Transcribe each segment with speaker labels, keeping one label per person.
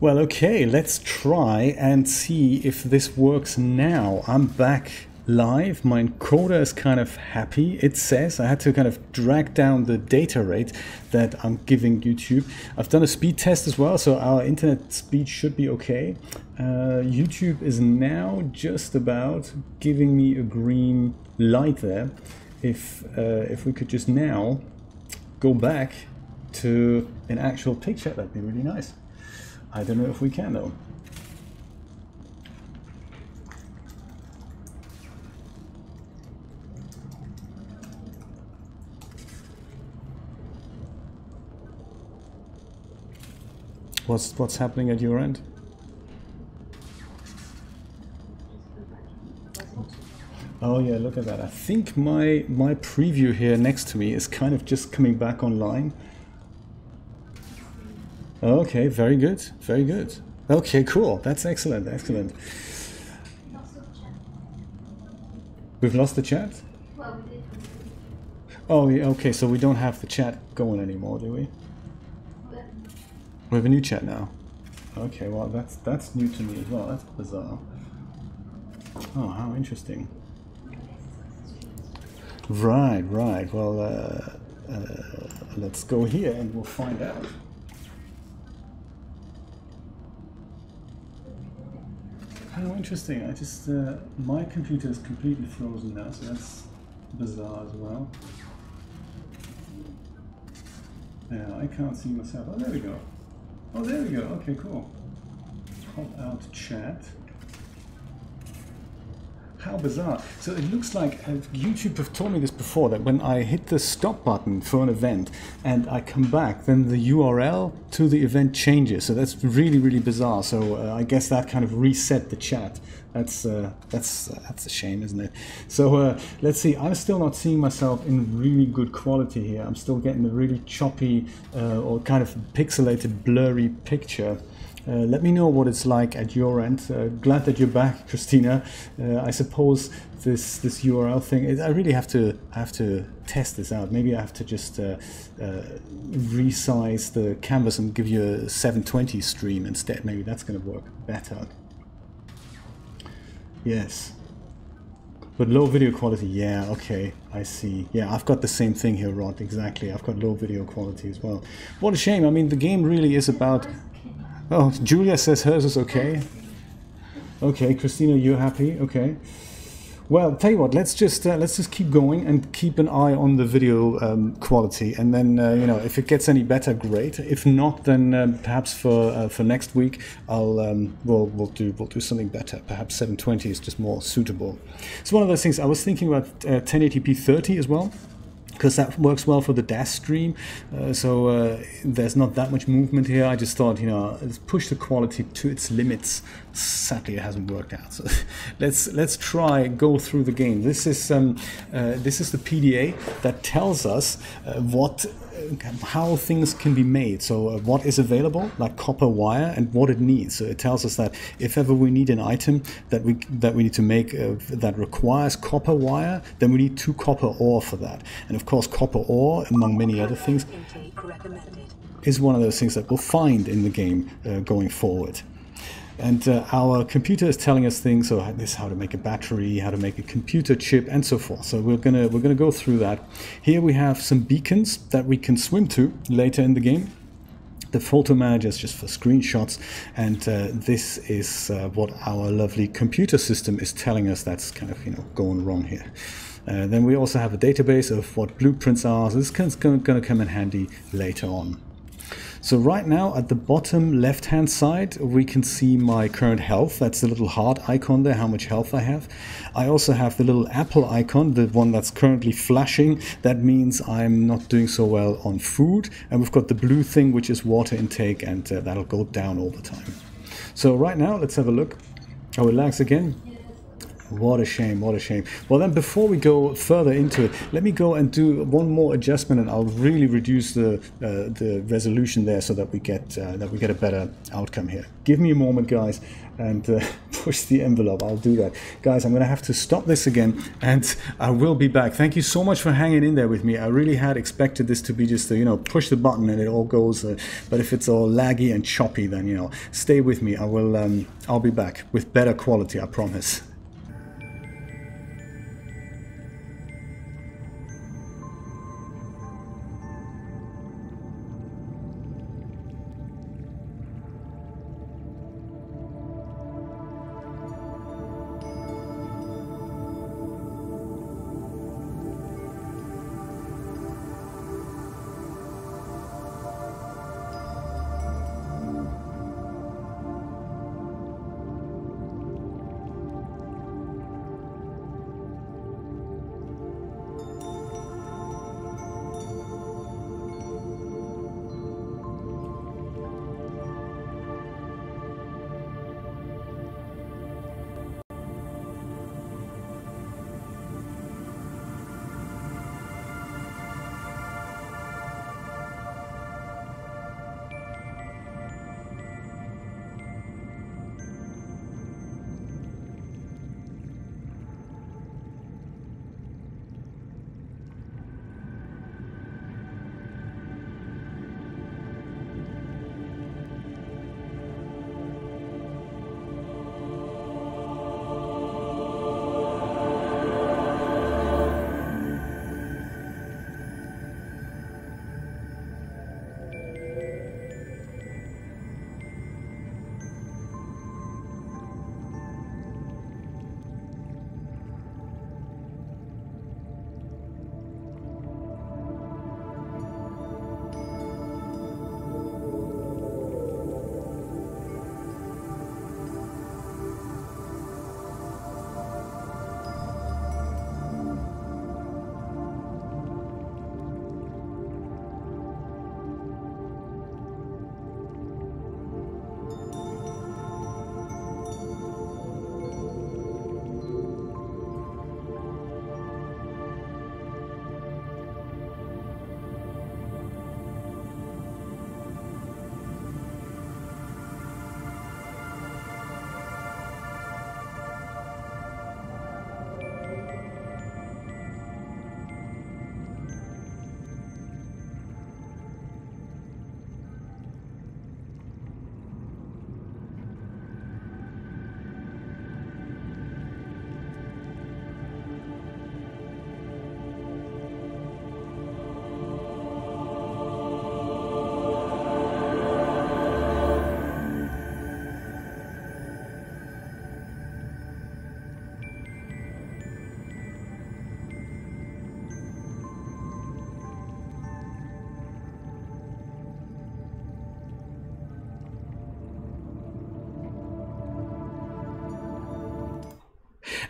Speaker 1: Well, okay, let's try and see if this works now. I'm back live. My encoder is kind of happy. It says I had to kind of drag down the data rate that I'm giving YouTube. I've done a speed test as well, so our internet speed should be okay. YouTube is now just about giving me a green light there. If we could just now go back to an actual picture, that'd be really nice. I don't know if we can though. What's happening at your end? Oh yeah, look at that. I think my preview here next to me is kind of just coming back online. Okay, very good, very good. Okay, cool. That's excellent, excellent. We've lost the chat? Oh, yeah, okay, so we don't have the chat going anymore, do we? We have a new chat now. Okay, well, that's new to me as well. That's bizarre. Oh, how interesting. Right, right. Well, let's go here and we'll find out. How interesting. I just, my computer is completely frozen now, so that's bizarre as well. Yeah, I can't see myself. Oh, there we go. Oh, there we go. Okay, cool. Pop out chat. How bizarre. So it looks like YouTube have told me this before, that when I hit the stop button for an event and I come back, then the URL to the event changes. So that's really, really bizarre. So I guess that kind of reset the chat. That's a shame, isn't it? So let's see. I'm still not seeing myself in really good quality here. I'm still getting a really choppy or kind of pixelated, blurry picture. Let me know what it's like at your end. Glad that you're back, Christina. I suppose this URL thing, I really have to test this out. Maybe I have to just resize the canvas and give you a 720 stream instead. Maybe that's going to work better. Yes. But low video quality, yeah, okay, I see. Yeah, I've got the same thing here, Rod, exactly. I've got low video quality as well. What a shame. I mean, the game really is about... Oh, Julia says hers is okay. Okay, Christina, you're happy. Okay. Well, tell you what, let's just keep going and keep an eye on the video quality, and then you know, if it gets any better, great. If not, then perhaps for next week, we'll do something better. Perhaps 720 is just more suitable. It's one of those things. I was thinking about 1080p 30 as well, because that works well for the DAS stream, so there's not that much movement here. I just thought, you know, let's push the quality to its limits. Sadly, it hasn't worked out. So let's try go through the game. This is the PDA that tells us how things can be made. So what is available, like copper wire, and what it needs. So it tells us that if ever we need an item that we need to make that requires copper wire, then we need 2 copper ore for that. And of course, copper ore, among many other things, is one of those things that we'll find in the game going forward. And our computer is telling us things, so this is how to make a battery, how to make a computer chip, and so forth. So we're gonna go through that. Here we have some beacons that we can swim to later in the game. The photo manager is just for screenshots, and this is what our lovely computer system is telling us that's kind of, you know, going wrong here. Then we also have a database of what blueprints are. So this is going to come in handy later on. So right now at the bottom left hand side we can see my current health. That's the little heart icon there, how much health I have. I also have the little apple icon, the one that's currently flashing. That means I'm not doing so well on food. And we've got the blue thing, which is water intake, and that'll go down over time. So right now let's have a look. Oh, it lags again. What a shame, what a shame. Well then, before we go further into it, let me go and do one more adjustment, and I'll really reduce the resolution there so that we get a better outcome here. Give me a moment, guys, and push the envelope. I'll do that. Guys, I'm going to have to stop this again, and I will be back. Thank you so much for hanging in there with me. I really had expected this to be just, you know, push the button and it all goes, but if it's all laggy and choppy, then, you know, stay with me. I'll be back with better quality, I promise.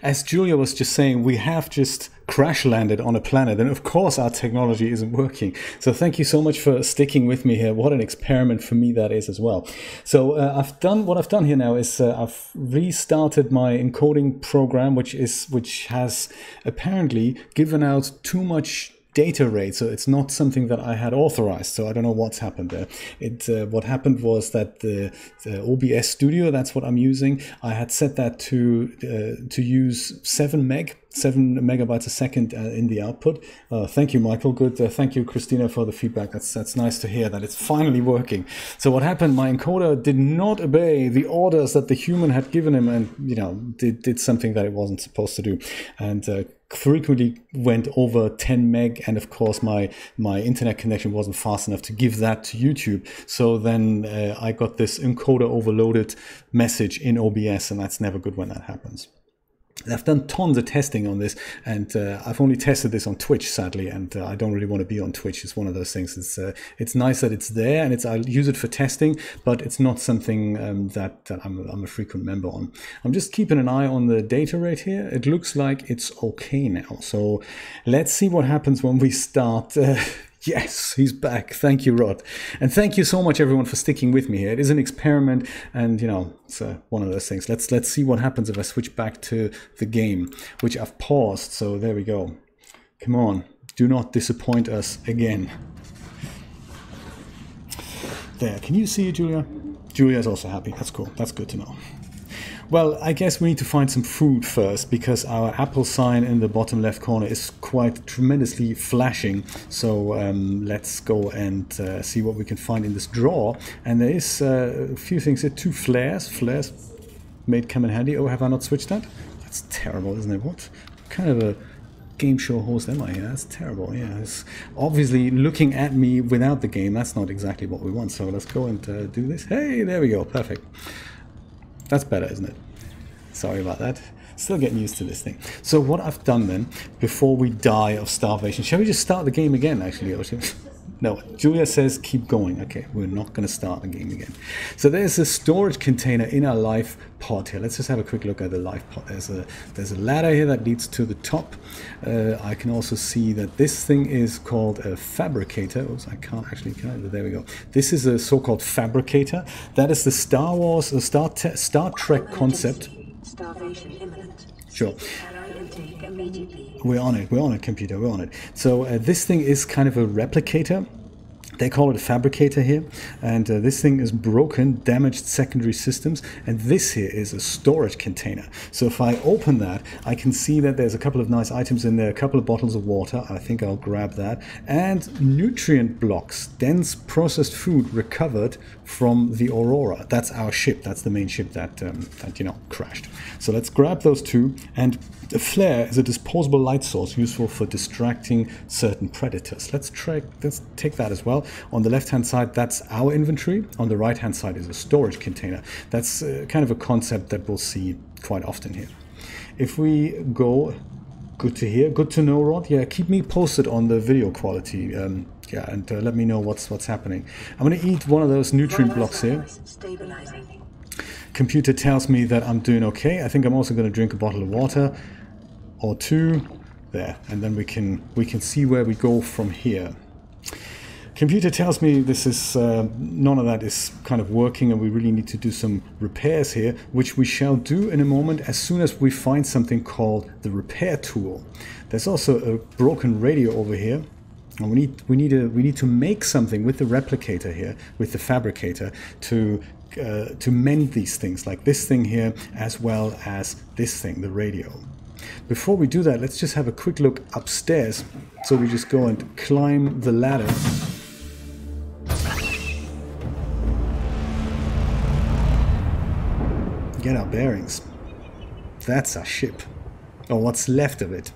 Speaker 1: As Julia was just saying, we have just crash landed on a planet, and of course our technology isn't working. So thank you so much for sticking with me here. What an experiment for me that is as well. So what I've done here now is I've restarted my encoding program, which has apparently given out too much data rate, so it's not something that I had authorized. So I don't know what's happened there. What happened was that the OBS Studio, that's what I'm using, I had set that to use 7 megabytes a second in the output. Thank you, Michael. Good. Thank you, Christina, for the feedback. That's nice to hear that it's finally working. So what happened? My encoder did not obey the orders that the human had given him, and did something that it wasn't supposed to do, and frequently went over 10 meg, and of course my internet connection wasn't fast enough to give that to YouTube. So then I got this encoder overloaded message in OBS, and that's never good when that happens. I've done tons of testing on this, and I've only tested this on Twitch, sadly, and I don't really want to be on Twitch. It's one of those things. It's nice that it's there, and I use it for testing, but it's not something that I'm a frequent member on. I'm just keeping an eye on the data rate here. It looks like it's okay now. So let's see what happens when we start Yes, he's back. Thank you, Rod. And thank you so much, everyone, for sticking with me here. It is an experiment, and, you know, it's one of those things. Let's see what happens if I switch back to the game, which I've paused. So there we go. Come on. Do not disappoint us again. There. Can you see it, Julia? Julia's also happy. That's cool. That's good to know. Well, I guess we need to find some food first, because our Apple sign in the bottom left corner is quite tremendously flashing. So let's go and see what we can find in this drawer. And there is a few things here. 2 flares. Flares may come in handy. Oh, have I not switched that? That's terrible, isn't it? What kind of a game show host am I here? That's terrible. Yeah, it's obviously looking at me without the game. That's not exactly what we want. So let's go and do this. Hey, there we go. Perfect. That's better, isn't it? Sorry about that. Still getting used to this thing. So what I've done then, before we die of starvation, shall we just start the game again, actually? No, Julia says keep going. Okay, we're not going to start the game again. So there's a storage container in our life pod here. Let's just have a quick look at the life pod. There's a ladder here that leads to the top. I can also see that this thing is called a fabricator. Oops, I can't actually, there we go. This is a so-called fabricator. That is the Star Wars, Star Trek concept.
Speaker 2: Starvation imminent.
Speaker 1: Sure. We're on it, computer, we're on it. So this thing is kind of a replicator. They call it a fabricator here, and this thing is broken, damaged secondary systems, and this here is a storage container. So if I open that, I can see that there's a couple of nice items in there, a couple of bottles of water, I think I'll grab that, and nutrient blocks, dense processed food recovered from the Aurora. That's our ship, that's the main ship that, you know, crashed. So let's grab those 2, and the flare is a disposable light source useful for distracting certain predators. Let's take that as well. On the left-hand side, that's our inventory. On the right-hand side is a storage container. That's kind of a concept that we'll see quite often here. If we go, good to hear, good to know, Rod. Yeah, keep me posted on the video quality. Yeah, and let me know what's happening. I'm going to eat one of those nutrient blocks here. Computer tells me that I'm doing okay. I think I'm also going to drink a bottle of water or 2 there, and then we can see where we go from here. Computer tells me this is none of that is kind of working, and we really need to do some repairs here, which we shall do in a moment as soon as we find something called the repair tool. There's also a broken radio over here, and we need to make something with the replicator here, with the fabricator, to mend these things, like this thing here, as well as this thing, the radio. Before we do that, let's just have a quick look upstairs. So we just go and climb the ladder. Get our bearings. That's our ship, or what's left of it.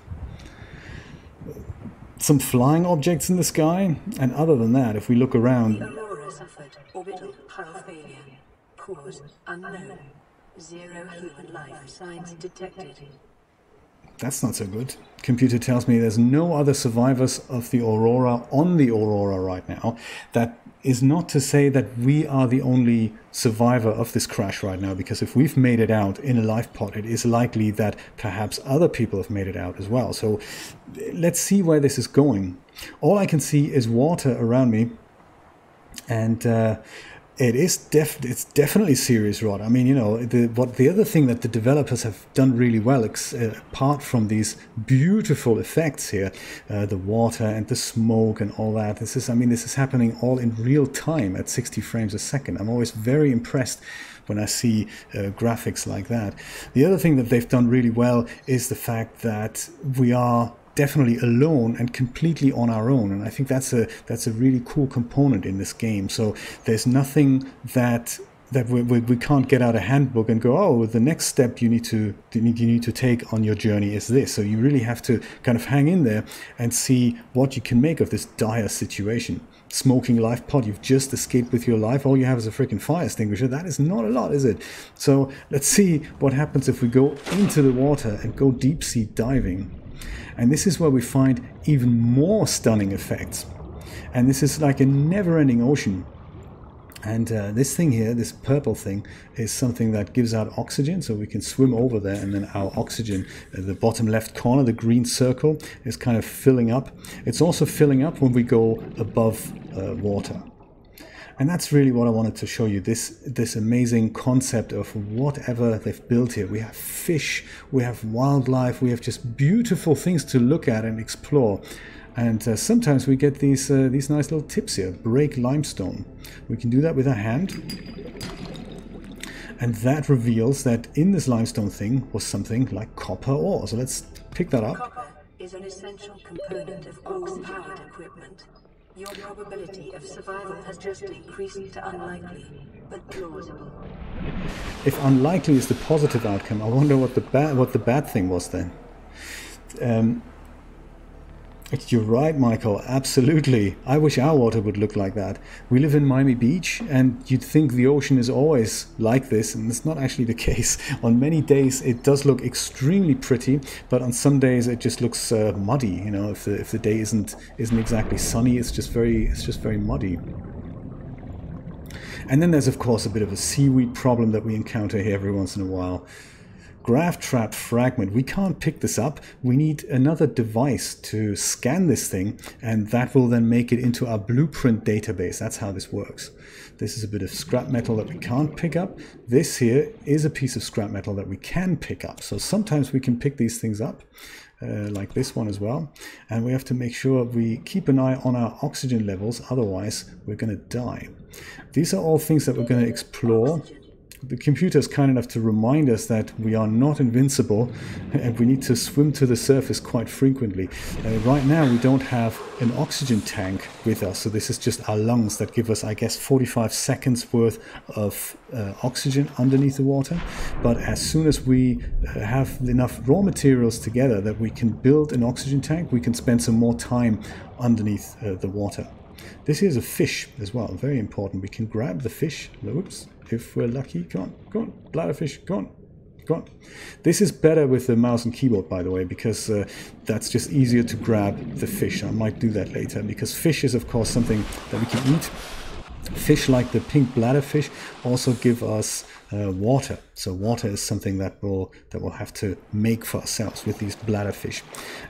Speaker 1: Some flying objects in the sky, and other than that, if we look around...
Speaker 2: The Aurora suffered orbital hull failure. Cause unknown. 0 human life signs detected.
Speaker 1: That's not so good. Computer tells me there's no other survivors of the Aurora on the Aurora right now. That is not to say that we are the only survivor of this crash right now, because if we've made it out in a life pod, it is likely that perhaps other people have made it out as well. So let's see where this is going. All I can see is water around me, and it's definitely serious, Rod. I mean, you know, the other thing that the developers have done really well, apart from these beautiful effects here, the water and the smoke and all that. This is happening all in real time at 60 frames a second. I'm always very impressed when I see graphics like that. The other thing that they've done really well is the fact that we are definitely alone and completely on our own, and I think that's a really cool component in this game. So there's nothing that we can't get out a handbook and go, oh, the next step you need to take on your journey is this. So you really have to kind of hang in there and see what you can make of this dire situation. Smoking life pod, you've just escaped with your life, all you have is a freaking fire extinguisher. That is not a lot, is it? So let's see what happens if we go into the water and go deep sea diving. And this is where we find even more stunning effects. And this is like a never-ending ocean. And this thing here, this purple thing, is something that gives out oxygen, so we can swim over there, and then our oxygen, the bottom left corner, the green circle, is kind of filling up. It's also filling up when we go above water. And that's really what I wanted to show you, this amazing concept of whatever they've built here. We have fish, we have wildlife, we have just beautiful things to look at and explore. And sometimes we get these nice little tips here. Break limestone. We can do that with our hand. And that reveals that in this limestone thing was something like copper ore. So let's pick that up.
Speaker 2: Copper is an essential component of ox-powered equipment. Your probability of survival has just increased to unlikely, but plausible.
Speaker 1: If unlikely is the positive outcome, I wonder what the bad thing was then. You're right, Michael, absolutely. I wish our water would look like that. We live in Miami Beach, and you'd think the ocean is always like this, and it's not actually the case. On many days it does look extremely pretty, but on some days it just looks muddy. You know, if the day isn't exactly sunny, it's just very muddy. And then there's of course a bit of a seaweed problem that we encounter here every once in a while. Graph trap fragment. We can't pick this up. We need another device to scan this thing, and that will then make it into our blueprint database. That's how this works. This is a bit of scrap metal that we can't pick up. This here is a piece of scrap metal that we can pick up. So sometimes we can pick these things up, like this one as well. And we have to make sure we keep an eye on our oxygen levels, otherwise we're going to die. These are all things that we're going to explore. The computer is kind enough to remind us that we are not invincible and we need to swim to the surface quite frequently. Right now we don't have an oxygen tank with us, so this is just our lungs that give us, I guess, 45 seconds worth of oxygen underneath the water. But as soon as we have enough raw materials together that we can build an oxygen tank, we can spend some more time underneath the water. This is a fish as well, very important. We can grab the fish. Oops. If we're lucky. Come on, bladderfish, come on. This is better with the mouse and keyboard, by the way, because that's just easier to grab the fish. I might do that later, because fish is of course something that we can eat. Fish like the pink bladderfish also give us water. So water is something that we'll have to make for ourselves with these bladderfish.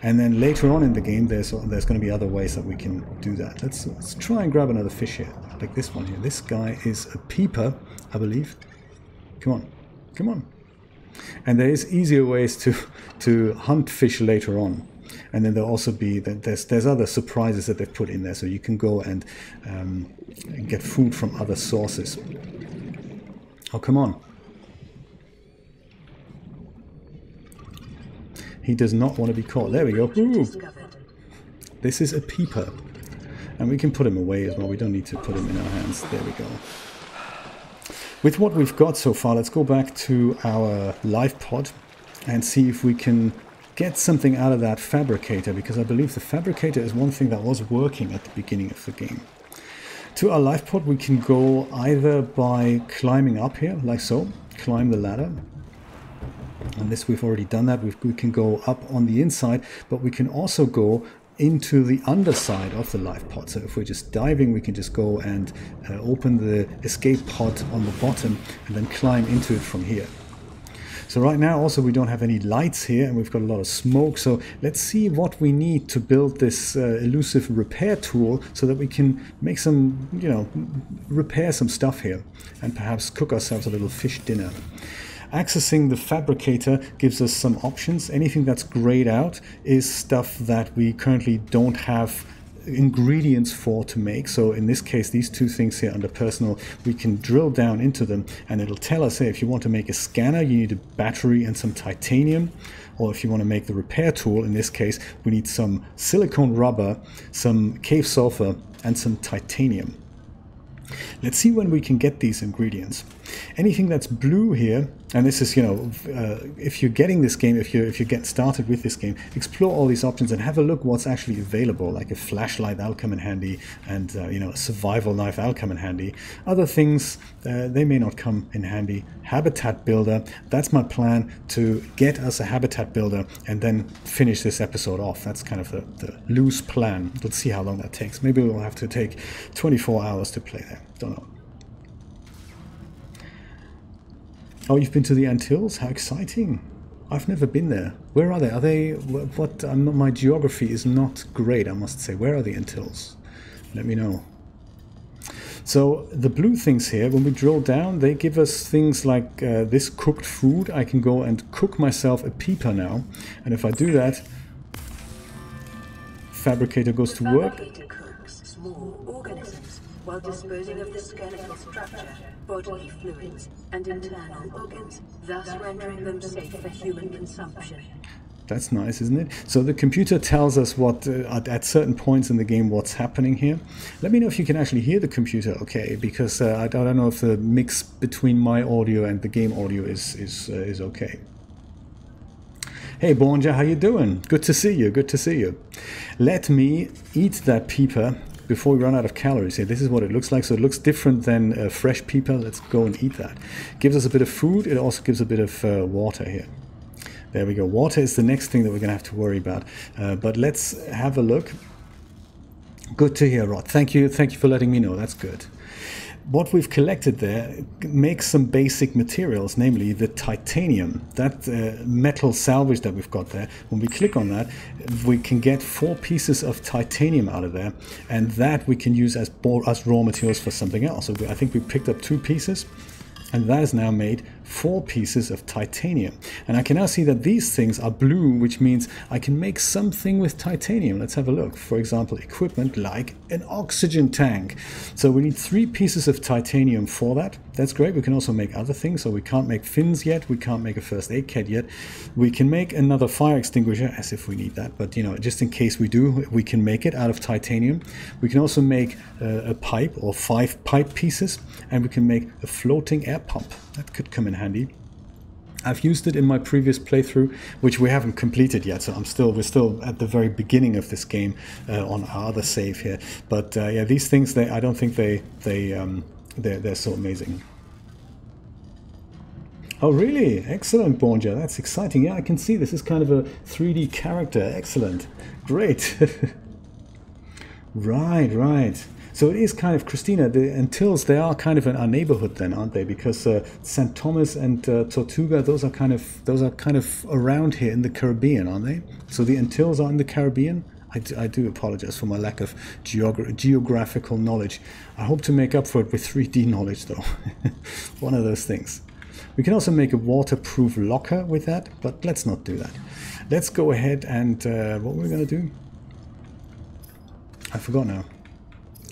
Speaker 1: And then later on in the game, there's going to be other ways that we can do that. Let's try and grab another fish here, like this one here. This guy is a peeper, I believe. Come on. And there is easier ways to hunt fish later on. And then there'll also be, there's other surprises that they've put in there, so you can go and get food from other sources. Oh, come on. He does not want to be caught. There we go. Ooh. This is a peeper. And we can put him away as well. We don't need to put him in our hands. There we go. With what we've got so far, let's go back to our life pod and see if we can get something out of that fabricator, because I believe the fabricator is one thing that was working at the beginning of the game. To our life pod we can go either by climbing up here, like so, climb the ladder. And this we've already done that. We can go up on the inside, but we can also go into the underside of the life pod. So if we're just diving, we can just go and open the escape pod on the bottom and then climb into it from here. So right now also we don't have any lights here, and we've got a lot of smoke. So let's see what we need to build this elusive repair tool so that we can make some, repair some stuff here and perhaps cook ourselves a little fish dinner. Accessing the fabricator gives us some options. Anything that's grayed out is stuff that we currently don't have ingredients for to make. So in this case, these two things here under personal, we can drill down into them and it'll tell us, hey, if you want to make a scanner, you need a battery and some titanium. Or if you want to make the repair tool, in this case, we need some silicone rubber, some cave sulfur, and some titanium. Let's see when we can get these ingredients. Anything that's blue here, and this is, if you're getting this game, if you get started with this game, explore all these options and have a look what's actually available. Like a flashlight, that'll come in handy, and a survival knife, that'll come in handy. Other things, they may not come in handy. Habitat builder, that's my plan, to get us a habitat builder and then finish this episode off. That's kind of the loose plan. Let's see how long that takes. Maybe we'll have to take 24 hours to play there. Don't know. Oh, you've been to the Antilles? How exciting! I've never been there. Where are they? Are they what? My geography is not great, I must say. Where are the Antilles? Let me know. So the blue things here, when we drill down, they give us things like this cooked food. I can go and cook myself a peeper now, and if I do that, fabricator goes to work.
Speaker 2: Fabricator cooks small organisms while disposing of the skeletal structure, bodily fluids, and internal organs, thus rendering them safe for human consumption.
Speaker 1: That's nice, isn't it? So the computer tells us what at certain points in the game what's happening here. Let me know if you can actually hear the computer okay, because I don't know if the mix between my audio and the game audio is okay. Hey Borja, how you doing? Good to see you, good to see you. Let me eat that peeper before we run out of calories here. This is what it looks like. So it looks different than a fresh peeper. Let's go and eat that. Gives us a bit of food. It also gives a bit of water here. There we go. Water is the next thing that we're going to have to worry about. But let's have a look. Good to hear, Rod. Thank you for letting me know. That's good. What we've collected there makes some basic materials, namely the titanium. That metal salvage that we've got there, when we click on that, we can get 4 pieces of titanium out of there, and that we can use as raw materials for something else. So I think we picked up 2 pieces, and that has now made 4 pieces of titanium. And I can now see that these things are blue, which means I can make something with titanium. Let's have a look. For example, equipment like an oxygen tank. So we need 3 pieces of titanium for that. That's great. We can also make other things. So we can't make fins yet. We can't make a first aid kit yet. We can make another fire extinguisher, as if we need that. But, you know, just in case we do, we can make it out of titanium. We can also make a pipe or 5 pipe pieces. And we can make a floating air pump. That could come in handy. I've used it in my previous playthrough, which we haven't completed yet, so we're still at the very beginning of this game on our other save here. But yeah, these things, I don't think they're so amazing. Oh really? Excellent, Borja. That's exciting. Yeah, I can see this is kind of a 3D character. Excellent. Great. Right. So it is kind of, Christina, the Antilles, they are kind of in our neighborhood then, aren't they? Because St. Thomas and Tortuga, those are kind of around here in the Caribbean, aren't they? So the Antilles are in the Caribbean. I do apologize for my lack of geographical knowledge. I hope to make up for it with 3D knowledge, though. One of those things. We can also make a waterproof locker with that, but let's not do that. Let's go ahead and what we're going to do? I forgot now.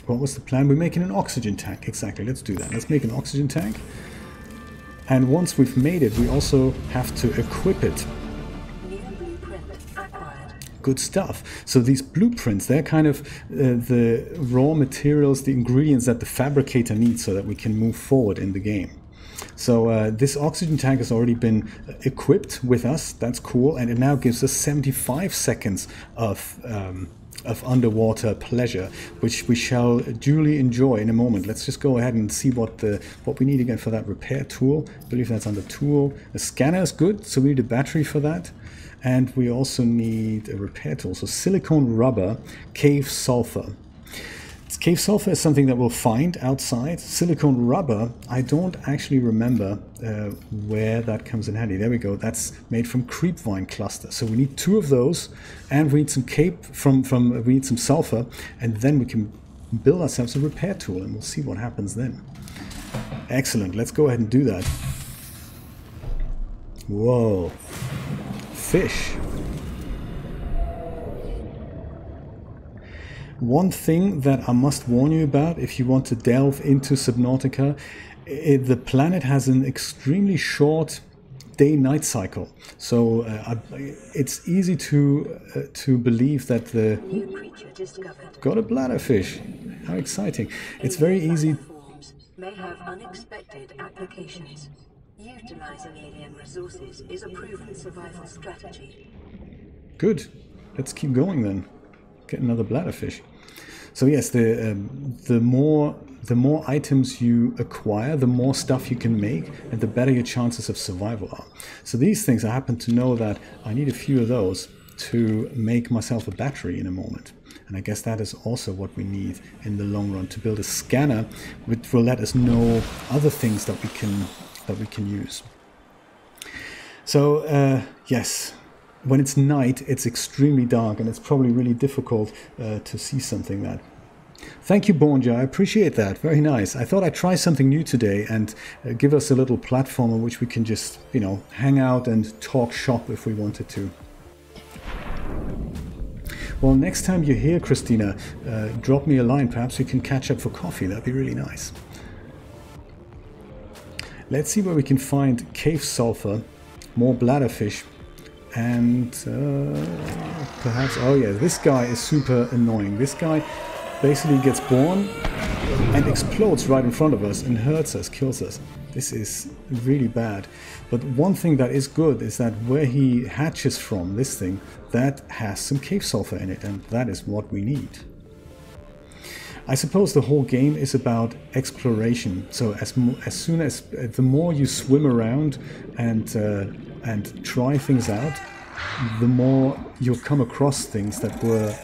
Speaker 1: What was the plan? We're making an oxygen tank. Exactly. Let's do that. Let's make an oxygen tank. And once we've made it, we also have to equip it.
Speaker 2: New blueprint acquired.
Speaker 1: Good stuff. So these blueprints, they're kind of the raw materials, the ingredients that the fabricator needs so that we can move forward in the game. So this oxygen tank has already been equipped with us. That's cool. And it now gives us 75 seconds of underwater pleasure, which we shall duly enjoy in a moment. Let's just go ahead and see what we need again for that repair tool. I believe that's under tool. A scanner is good, so we need a battery for that. And we also need a repair tool. So silicone rubber, cave sulfur. Cave sulfur is something that we'll find outside. Silicone rubber, I don't actually remember where that comes in handy. There we go. That's made from creepvine cluster. So we need 2 of those, and we need some we need some sulfur, and then we can build ourselves a repair tool, and we'll see what happens then. Excellent. Let's go ahead and do that. Whoa. Fish. One thing that I must warn you about if you want to delve into Subnautica, the planet has an extremely short day-night cycle. So it's easy to believe that the...
Speaker 2: New creature discovered.
Speaker 1: Got a bladderfish. How exciting. It's very easy...
Speaker 2: Forms may have unexpected applications. Utilizing alien resources is a proven survival strategy.
Speaker 1: Good. Let's keep going then. Get another bladderfish. So yes, the more items you acquire, the more stuff you can make, and the better your chances of survival are. So these things, I happen to know that I need a few of those to make myself a battery in a moment. And I guess that is also what we need in the long run, to build a scanner which will let us know other things that we can use. So, yes, when it's night, it's extremely dark, and it's probably really difficult to see something that. Thank you, Bonja. I appreciate that. Very nice. I thought I'd try something new today and give us a little platform on which we can just, you know, hang out and talk shop if we wanted to. Well, next time you're here, Christina, drop me a line. Perhaps we can catch up for coffee. That'd be really nice. Let's see where we can find cave sulfur, more bladderfish, and perhaps... Oh yeah, this guy is super annoying. This guy basically gets born and explodes right in front of us and hurts us, kills us. This is really bad. But one thing that is good is that where he hatches from, this thing, that has some cave sulfur in it, and that is what we need. I suppose the whole game is about exploration. So the more you swim around and try things out, the more you'll come across things that were...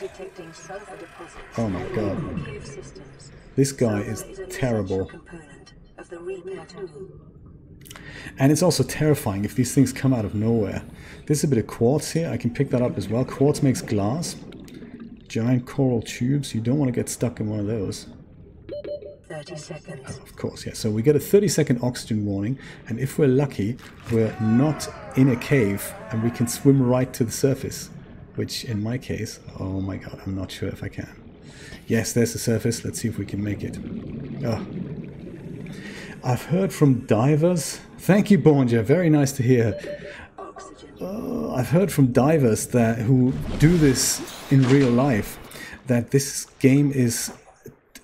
Speaker 1: Oh my god. This guy is terrible. And it's also terrifying if these things come out of nowhere. There's a bit of quartz here. I can pick that up as well. Quartz makes glass. Giant coral tubes. You don't want to get stuck in one of those.
Speaker 2: 30 seconds.
Speaker 1: Of course, yeah. So we get a 30-second oxygen warning, and if we're lucky, we're not in a cave and we can swim right to the surface. Which, in my case, oh my god, I'm not sure if I can. Yes, there's the surface. Let's see if we can make it. Oh. I've heard from divers. Thank you, Bonja. Very nice to hear. I've heard from divers who do this in real life, that this game is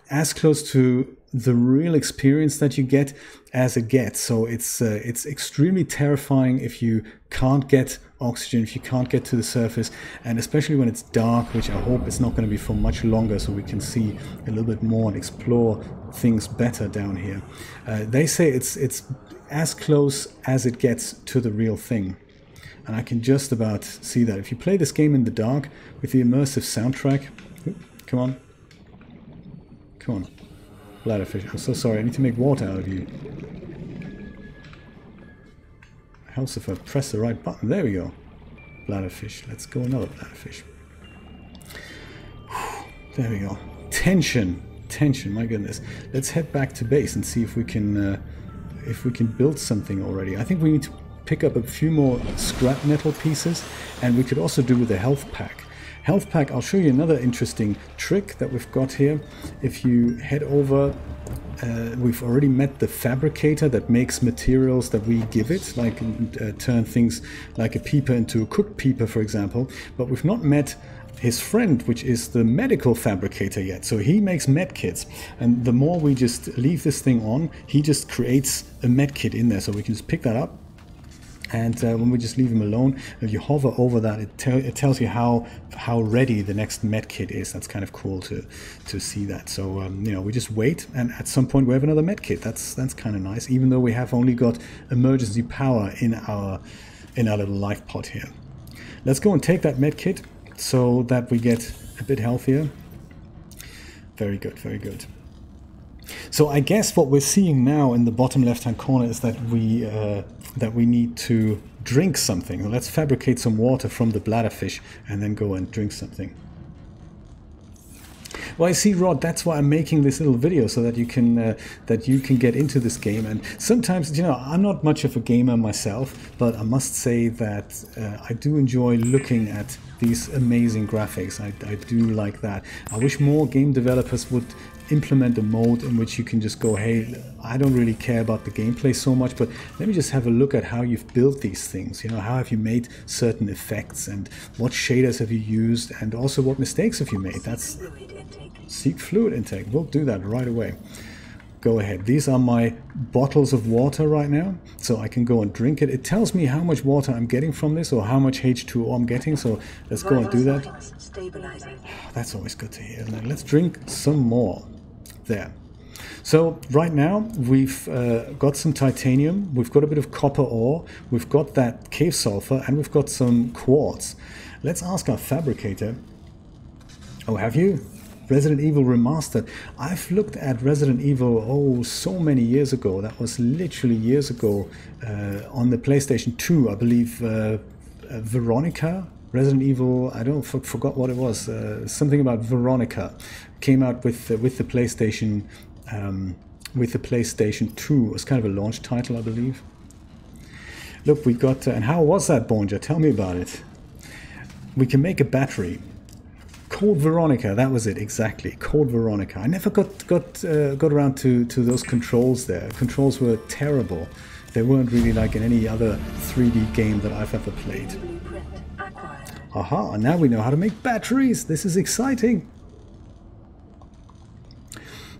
Speaker 1: as close to the real experience that you get as it gets. So it's extremely terrifying if you can't get oxygen, if you can't get to the surface, and especially when it's dark, which I hope it's not going to be for much longer, so we can see a little bit more and explore things better down here. They say it's as close as it gets to the real thing. And I can just about see that. If you play this game in the dark with the immersive soundtrack... Come on. Come on. Bladderfish. I'm so sorry. I need to make water out of you. Helps if I press the right button. There we go. Bladderfish. Let's go another bladderfish. There we go. Tension. Tension. My goodness. Let's head back to base and see if we can build something already. I think we need to pick up a few more scrap metal pieces, and we could also do with a health pack. Health pack, I'll show you another interesting trick that we've got here. If you head over, we've already met the fabricator that makes materials that we give it, like turn things like a peeper into a cooked peeper, for example, but we've not met his friend, which is the medical fabricator yet. So he makes med kits, and the more we just leave this thing on, he just creates a med kit in there. So we can just pick that up, and when we just leave him alone, if you hover over that, it tells you how ready the next med kit is. That's kind of cool to see that. So you know, we just wait, and at some point we have another med kit. That's kind of nice, even though we have only got emergency power in our little life pod here. Let's go and take that med kit so that we get a bit healthier. Very good, very good. So I guess what we're seeing now in the bottom left-hand corner is that we need to drink something. Let's fabricate some water from the bladderfish and then go and drink something. Well, I see, Rod, that's why I'm making this little video, so that you can get into this game. And sometimes, you know, I'm not much of a gamer myself, but I must say that I do enjoy looking at these amazing graphics. I do like that. I wish more game developers would implement a mode in which you can just go, hey, I don't really care about the gameplay so much, but let me just have a look at how you've built these things. You know, how have you made certain effects, and what shaders have you used, and also what mistakes have you made. That's seek fluid intake. We'll do that right away. Go ahead. These are my bottles of water right now, so I can go and drink it. It tells me how much water I'm getting from this, or how much H2O I'm getting, so let's go and do that. That's always good to hear, isn't it? Let's drink some more. There. So right now we've got some titanium, we've got a bit of copper ore, we've got that cave sulfur, and we've got some quartz. Let's ask our fabricator. Oh, have you? Resident Evil Remastered. I've looked at Resident Evil, oh, so many years ago. That was literally years ago on the PlayStation 2, I believe. Veronica, Resident Evil, I don't forgot what it was. Something about Veronica came out with the PlayStation 2. It was kind of a launch title, I believe. Look, we got and how was that, Bonja? Tell me about it. We can make a battery. Code Veronica, that was it exactly. Code Veronica. I never got around to those controls there. Controls were terrible. They weren't really like in any other 3D game that I've ever played. Aha, now we know how to make batteries. This is exciting.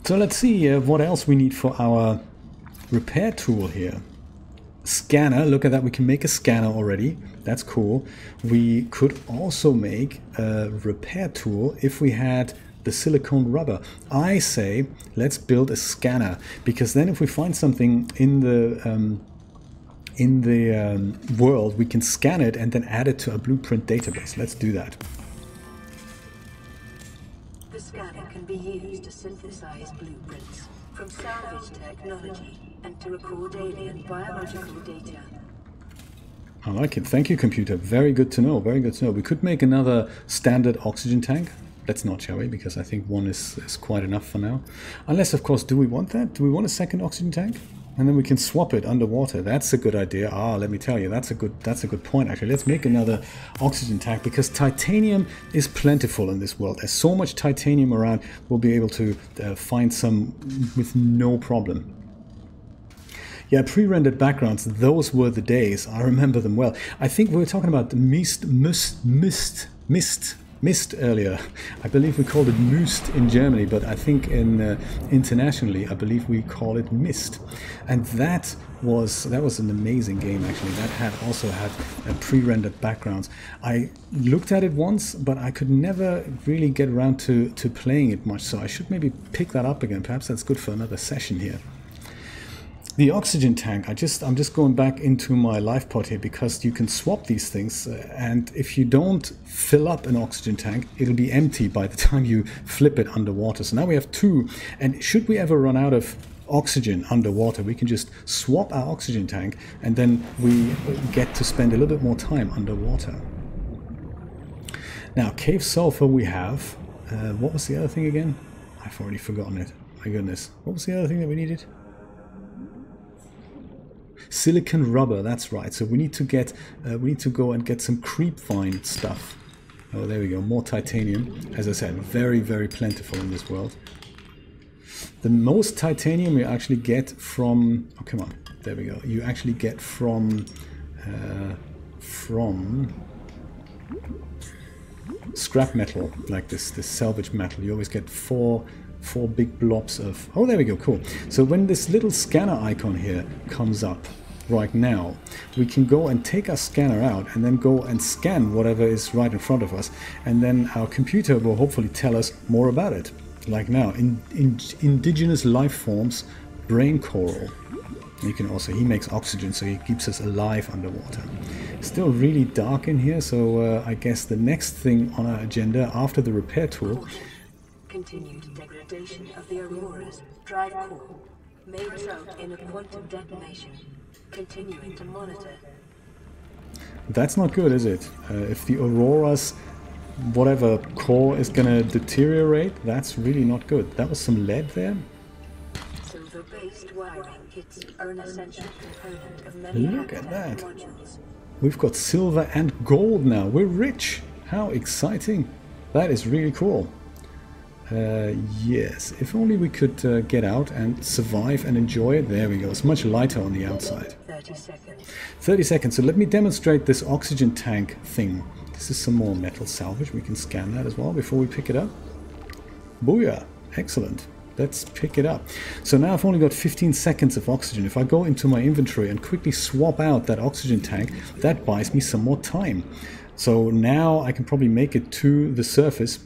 Speaker 1: So let's see what else we need for our repair tool here. Scanner, look at that, we can make a scanner already. That's cool. We could also make a repair tool if we had the silicone rubber. I say let's build a scanner, because then if we find something in the world, we can scan it and then add it to a blueprint database. Let's do that.
Speaker 2: The scanner can be used to synthesize blueprints from salvage technology and to record alien biological data.
Speaker 1: I like it. Thank you, computer. Very good to know. Very good to know. We could make another standard oxygen tank. Let's not, shall we? Because I think one is quite enough for now. Unless, of course, do we want that? Do we want a second oxygen tank? And then we can swap it underwater. That's a good idea. Ah, let me tell you, that's a good point, actually. Let's make another oxygen tank, because titanium is plentiful in this world. There's so much titanium around, we'll be able to find some with no problem. Yeah, pre-rendered backgrounds, those were the days. I remember them well. I think we were talking about the mist earlier. I believe we called it Myst in Germany, but I think internationally, I believe we call it Mist. And that was an amazing game, actually. That also had pre-rendered backgrounds. I looked at it once, but I could never really get around to playing it much, so I should maybe pick that up again. Perhaps that's good for another session here. The oxygen tank, I'm just going back into my life pod here, because you can swap these things, and if you don't fill up an oxygen tank, it'll be empty by the time you flip it underwater. So now we have two, and should we ever run out of oxygen underwater, we can just swap our oxygen tank, and then we get to spend a little bit more time underwater. Now, cave sulfur we have. What was the other thing again? I've already forgotten it. My goodness. What was the other thing that we needed? Silicon rubber, that's right. So we need to go and get some creep vine stuff. Oh, there we go. More titanium. As I said, very, very plentiful in this world. The most titanium you actually get from... Oh, come on. There we go. You actually get from scrap metal, like this salvage metal. You always get four big blobs of... Oh, there we go, cool. So when this little scanner icon here comes up right now, we can go and take our scanner out and then go and scan whatever is right in front of us, and then our computer will hopefully tell us more about it. Like now, indigenous life forms, brain coral. You can also, he makes oxygen, so he keeps us alive underwater. Still really dark in here, so I guess the next thing on our agenda after the repair tool...
Speaker 2: Continued degradation of the Aurora's drive core may result in a quantum detonation. Continuing to monitor.
Speaker 1: That's not good, is it? If the Aurora's whatever core is gonna deteriorate, that's really not good. That was some lead there.
Speaker 2: Silver-based wiring kits are an essential component of many
Speaker 1: Look at that.
Speaker 2: modules.
Speaker 1: We've got silver and gold now. We're rich. How exciting. That is really cool. Yes, if only we could get out and survive and enjoy it. There we go. It's much lighter on the outside.
Speaker 2: 30 seconds.
Speaker 1: 30 seconds. So let me demonstrate this oxygen tank thing. This is some more metal salvage. We can scan that as well before we pick it up. Booyah. Excellent. Let's pick it up. So now I've only got 15 seconds of oxygen. If I go into my inventory and quickly swap out that oxygen tank, that buys me some more time. So now I can probably make it to the surface.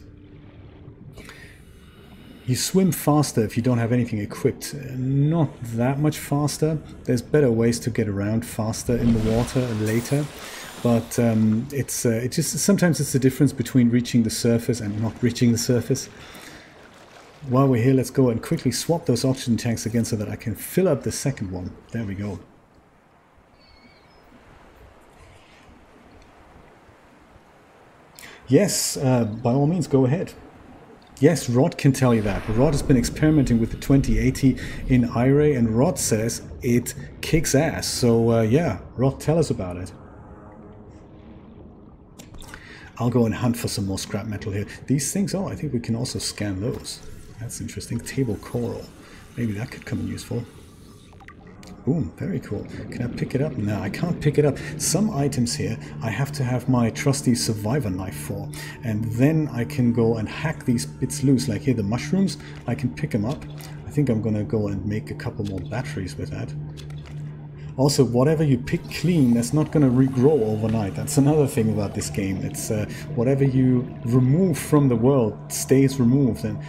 Speaker 1: You swim faster if you don't have anything equipped. Not that much faster. There's better ways to get around faster in the water later. But it's just sometimes it's the difference between reaching the surface and not reaching the surface. while we're here, let's go and quickly swap those oxygen tanks again so that I can fill up the second one. There we go. Yes, by all means, go ahead. Yes, Rod can tell you that. Rod has been experimenting with the 2080 in iRay, and Rod says it kicks ass. So yeah, Rod, tell us about it. I'll go and hunt for some more scrap metal here. These things, oh, I think we can also scan those. That's interesting. Table coral. Maybe that could come in useful. Boom, very cool. Can I pick it up? No, I can't pick it up. Some items here I have to have my trusty survivor knife for. And then I can go and hack these bits loose. Like here, the mushrooms, I can pick them up. I think I'm going to go and make a couple more batteries with that. Also, whatever you pick clean, that's not going to regrow overnight. That's another thing about this game. It's whatever you remove from the world stays removed. And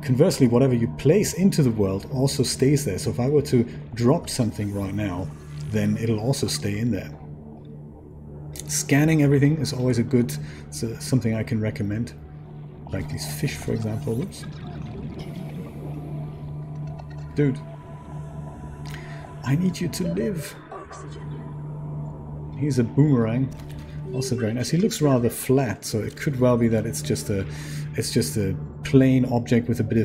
Speaker 1: conversely, whatever you place into the world also stays there. So if I were to drop something right now, then it'll also stay in there. Scanning everything is always a good, something I can recommend. Like these fish, for example. Whoops. Dude. I need you to live. He's a boomerang, also very nice. He looks rather flat, so it could well be that it's just a plain object with a bit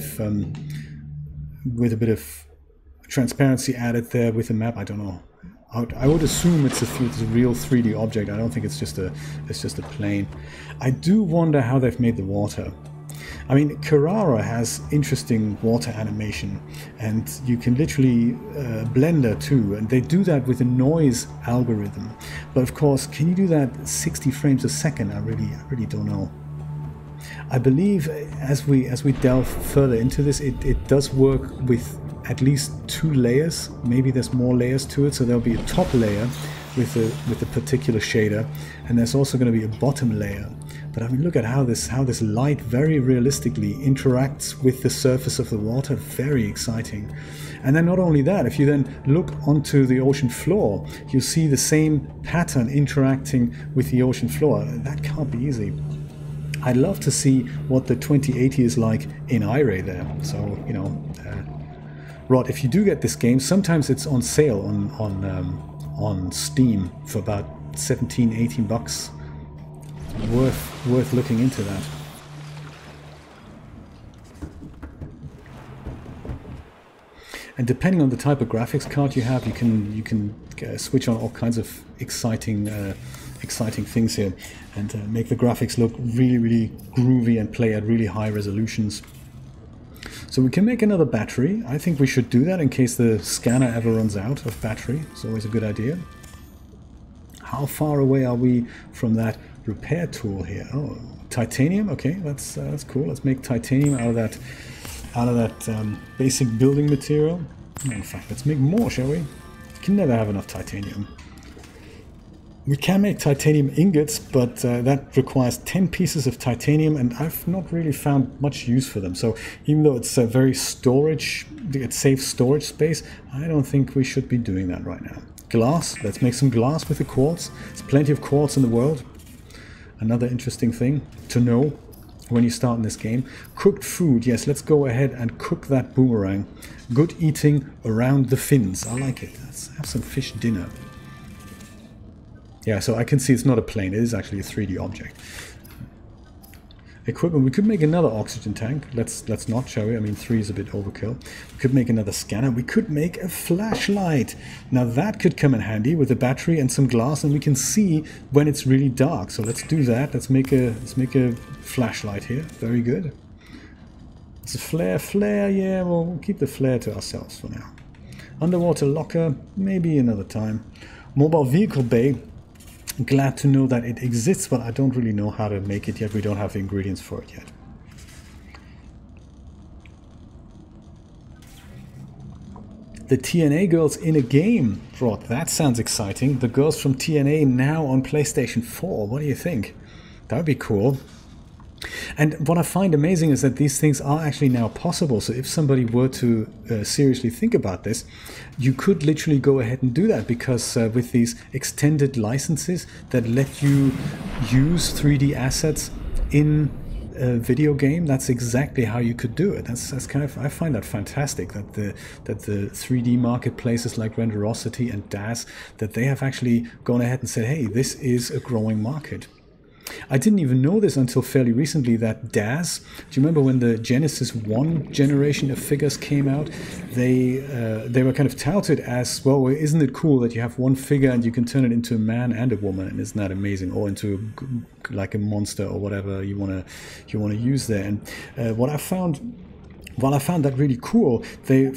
Speaker 1: of transparency added there with a map. I don't know. I would assume it's a real 3D object. I don't think it's just a plane. I do wonder how they've made the water. I mean, Carrara has interesting water animation, and you can literally Blender too, and they do that with a noise algorithm. But of course, can you do that 60 frames a second? I really don't know. I believe as we delve further into this, it does work with at least 2 layers. Maybe there's more layers to it, so there'll be a top layer with a particular shader, and there's also going to be a bottom layer. But I mean, look at how this light very realistically interacts with the surface of the water. Very exciting. And then not only that, if you then look onto the ocean floor, you see the same pattern interacting with the ocean floor. That can't be easy. I'd love to see what the 2080 is like in iRay there. So, you know, Rod, if you do get this game, sometimes it's on sale on Steam for about 17, 18 bucks. Worth looking into that. And depending on the type of graphics card you have, you can switch on all kinds of exciting things here, and make the graphics look really groovy and play at really high resolutions. So we can make another battery. I think we should do that in case the scanner ever runs out of battery. It's always a good idea. How far away are we from that repair tool here? Oh, titanium. Okay, that's cool. Let's make titanium out of that basic building material. In fact, let's make more, shall we? We can never have enough titanium. We can make titanium ingots, but that requires 10 pieces of titanium, and I've not really found much use for them. So even though it's a very storage, it saves storage space, I don't think we should be doing that right now. Glass. Let's make some glass with the quartz. There's plenty of quartz in the world. Another interesting thing to know when you start in this game. Cooked food. Yes, let's go ahead and cook that boomerang. Good eating around the fins. I like it. Let's have some fish dinner. Yeah, so I can see it's not a plane. It is actually a 3D object. Equipment. We could make another oxygen tank. Let's not, shall we? I mean, 3 is a bit overkill. We could make another scanner. We could make a flashlight. Now that could come in handy with a battery and some glass, and we can see when it's really dark. So let's do that. Let's make a flashlight here. Very good. It's a flare. Yeah, well, we'll keep the flare to ourselves for now. Underwater locker, maybe another time. Mobile vehicle bay. Glad to know that it exists, but I don't really know how to make it yet. We don't have the ingredients for it yet. The TNA girls in a game. Rod, that sounds exciting. The girls from TNA now on PlayStation 4. What do you think? That would be cool. And what I find amazing is that these things are actually now possible. So if somebody were to seriously think about this, you could literally go ahead and do that, because with these extended licenses that let you use 3D assets in a video game, that's exactly how you could do it. That's kind of, I find that fantastic that the 3D marketplaces like Renderosity and DAS, that they have actually gone ahead and said, hey, this is a growing market. I didn't even know this until fairly recently, that DAS, do you remember when the Genesis 1 generation of figures came out? They were kind of touted as, well, isn't it cool that you have one figure and you can turn it into a man and a woman, and isn't that amazing? Or into like a monster or whatever you want to use there. And what I found, while I found that really cool, they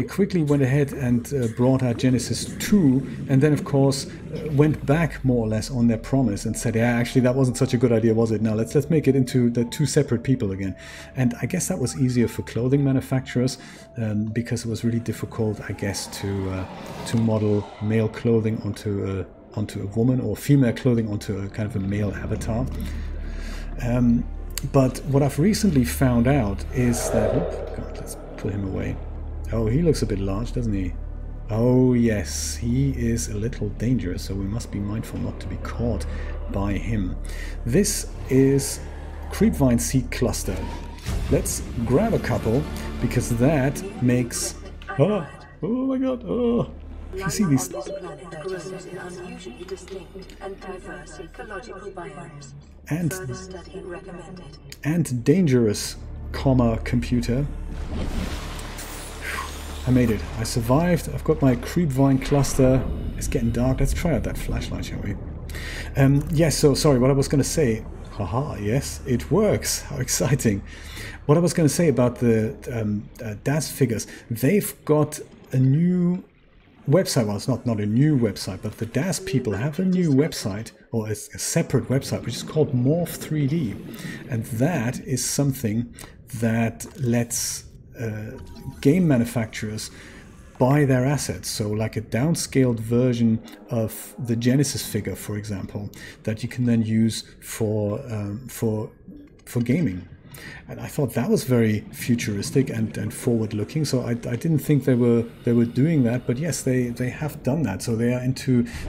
Speaker 1: quickly went ahead and brought out Genesis 2, and then of course went back more or less on their promise and said, yeah, actually that wasn't such a good idea, was it? Now let's make it into the two separate people again. And I guess that was easier for clothing manufacturers because it was really difficult, I guess, to model male clothing onto a woman, or female clothing onto a kind of a male avatar. But what I've recently found out is that, God, let's put him away. Oh, he looks a bit large, doesn't he? Oh yes, he is a little dangerous, so we must be mindful not to be caught by him. This is Creepvine Seed Cluster. Let's grab a couple, because that makes... Oh my god, oh! You see these... And dangerous, computer. I made it. I survived. I've got my creepvine cluster. It's getting dark. Let's try out that flashlight, shall we? Yes, so sorry, what I was going to say. Haha, yes, it works. How exciting. What I was going to say about the DAS figures, they've got a new website. Well, it's not a new website, but the DAS people have a new website, or a separate website, which is called Morph 3D. And that is something that lets game manufacturers buy their assets. So like a downscaled version of the Genesis figure, for example, that you can then use for gaming. And I thought that was very futuristic and forward-looking. So I didn't think they were doing that, but yes, they have done that. So they're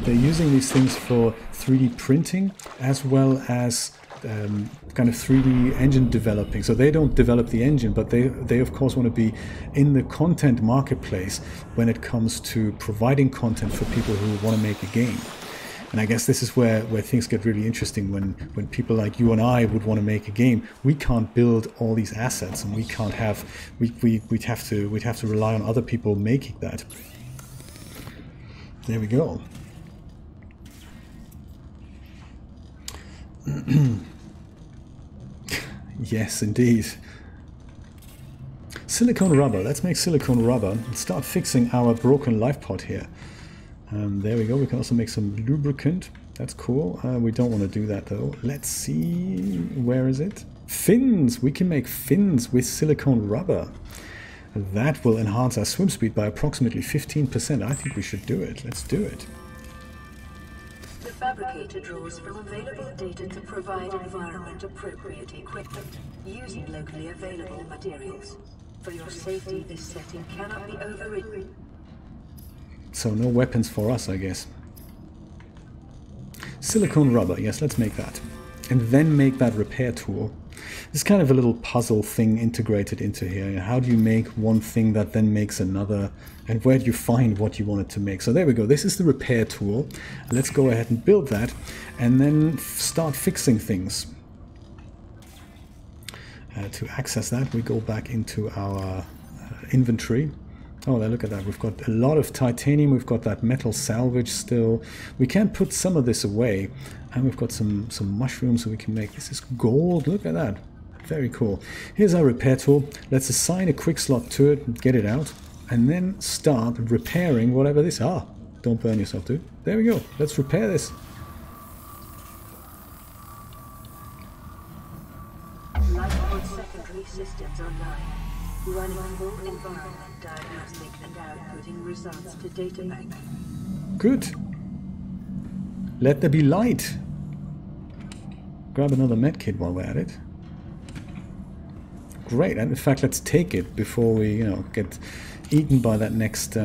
Speaker 1: using these things for 3D printing as well as kind of 3D engine developing. So they don't develop the engine, but they of course want to be in the content marketplace when it comes to providing content for people who want to make a game. And I guess this is where things get really interesting, when people like you and I would want to make a game. We can't build all these assets, and we can't have we'd have to rely on other people making that. There we go. Yes, indeed. Silicone rubber. Let's make silicone rubber and start fixing our broken life pod here. There we go. We can also make some lubricant. That's cool. We don't want to do that though. Let's see. Where is it? Fins. We can make fins with silicone rubber. That will enhance our swim speed by approximately 15%. I think we should do it. Let's do it.
Speaker 2: The fabricator draws from available data to provide environment-appropriate equipment using locally available materials. For your safety, this setting cannot be overridden.
Speaker 1: So no weapons for us, I guess. Silicone rubber, yes, let's make that. And then make that repair tool. It's kind of a little puzzle thing integrated into here. How do you make one thing that then makes another? And where do you find what you want it to make? So there we go. This is the repair tool. Let's go ahead and build that and then start fixing things. To access that, we go back into our inventory. Oh, look at that. We've got a lot of titanium. We've got that metal salvage still. We can put some of this away. And we've got some mushrooms so we can make... This is gold. Look at that. Very cool. Here's our repair tool. Let's assign a quick slot to it and get it out. And then start repairing whatever this... Ah, don't burn yourself, dude. There we go. Let's repair this.
Speaker 2: Likeminded secondary systems online. Running full environment diagnostic and outputting results to data bank.
Speaker 1: Good. Let there be light. Grab another medkit while we're at it. Great, and in fact, let's take it before we, get eaten by that next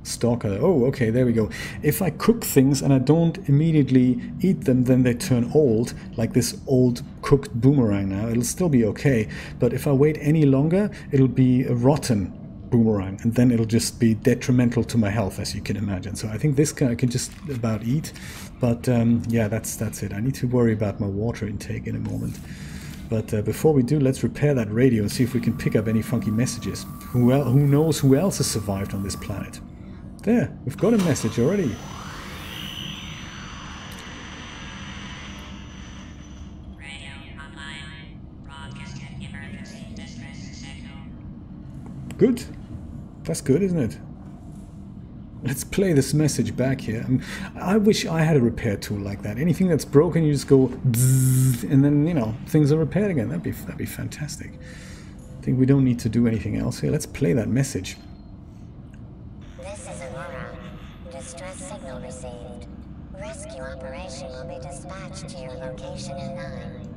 Speaker 1: stalker. Oh, okay, there we go. If I cook things and I don't immediately eat them, then they turn old, like this old cooked boomerang now. It'll still be okay, but if I wait any longer, it'll be a rotten boomerang, and then it'll just be detrimental to my health, as you can imagine. So I think this guy I can just about eat, but yeah, that's it. I need to worry about my water intake in a moment. But before we do, let's repair that radio and see if we can pick up any funky messages. Who knows who else has survived on this planet? There, we've got a message already.
Speaker 3: Radio online. Broadcasting emergency distress signal.
Speaker 1: Good. That's good, isn't it? Let's play this message back here. I wish I had a repair tool like that. Anything that's broken, you just go bzzz, and then, you know, things are repaired again. That'd be fantastic. I think we don't need to do anything else here. Let's play that message.
Speaker 3: This is Aurora. Distress signal received. Rescue operation will be dispatched to your location in 9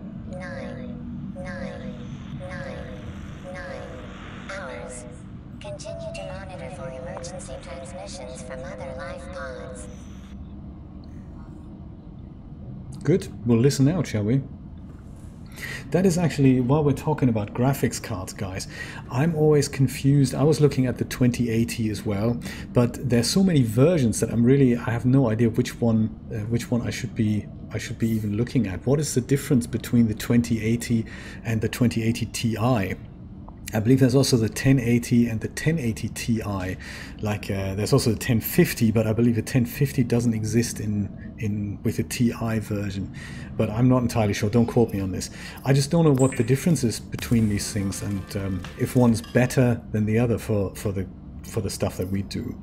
Speaker 3: hours. Continue to monitor for emergency transmissions from other life pods.
Speaker 1: Good. We'll listen out, shall we? That is actually, while we're talking about graphics cards, guys, I'm always confused. I was looking at the 2080 as well, but there's so many versions that I have no idea which one I should be even looking at. What is the difference between the 2080 and the 2080 Ti? I believe there's also the 1080 and the 1080 Ti. Like there's also the 1050, but I believe the 1050 doesn't exist with the Ti version. But I'm not entirely sure. Don't quote me on this. I just don't know what the difference is between these things, and if one's better than the other for the stuff that we do.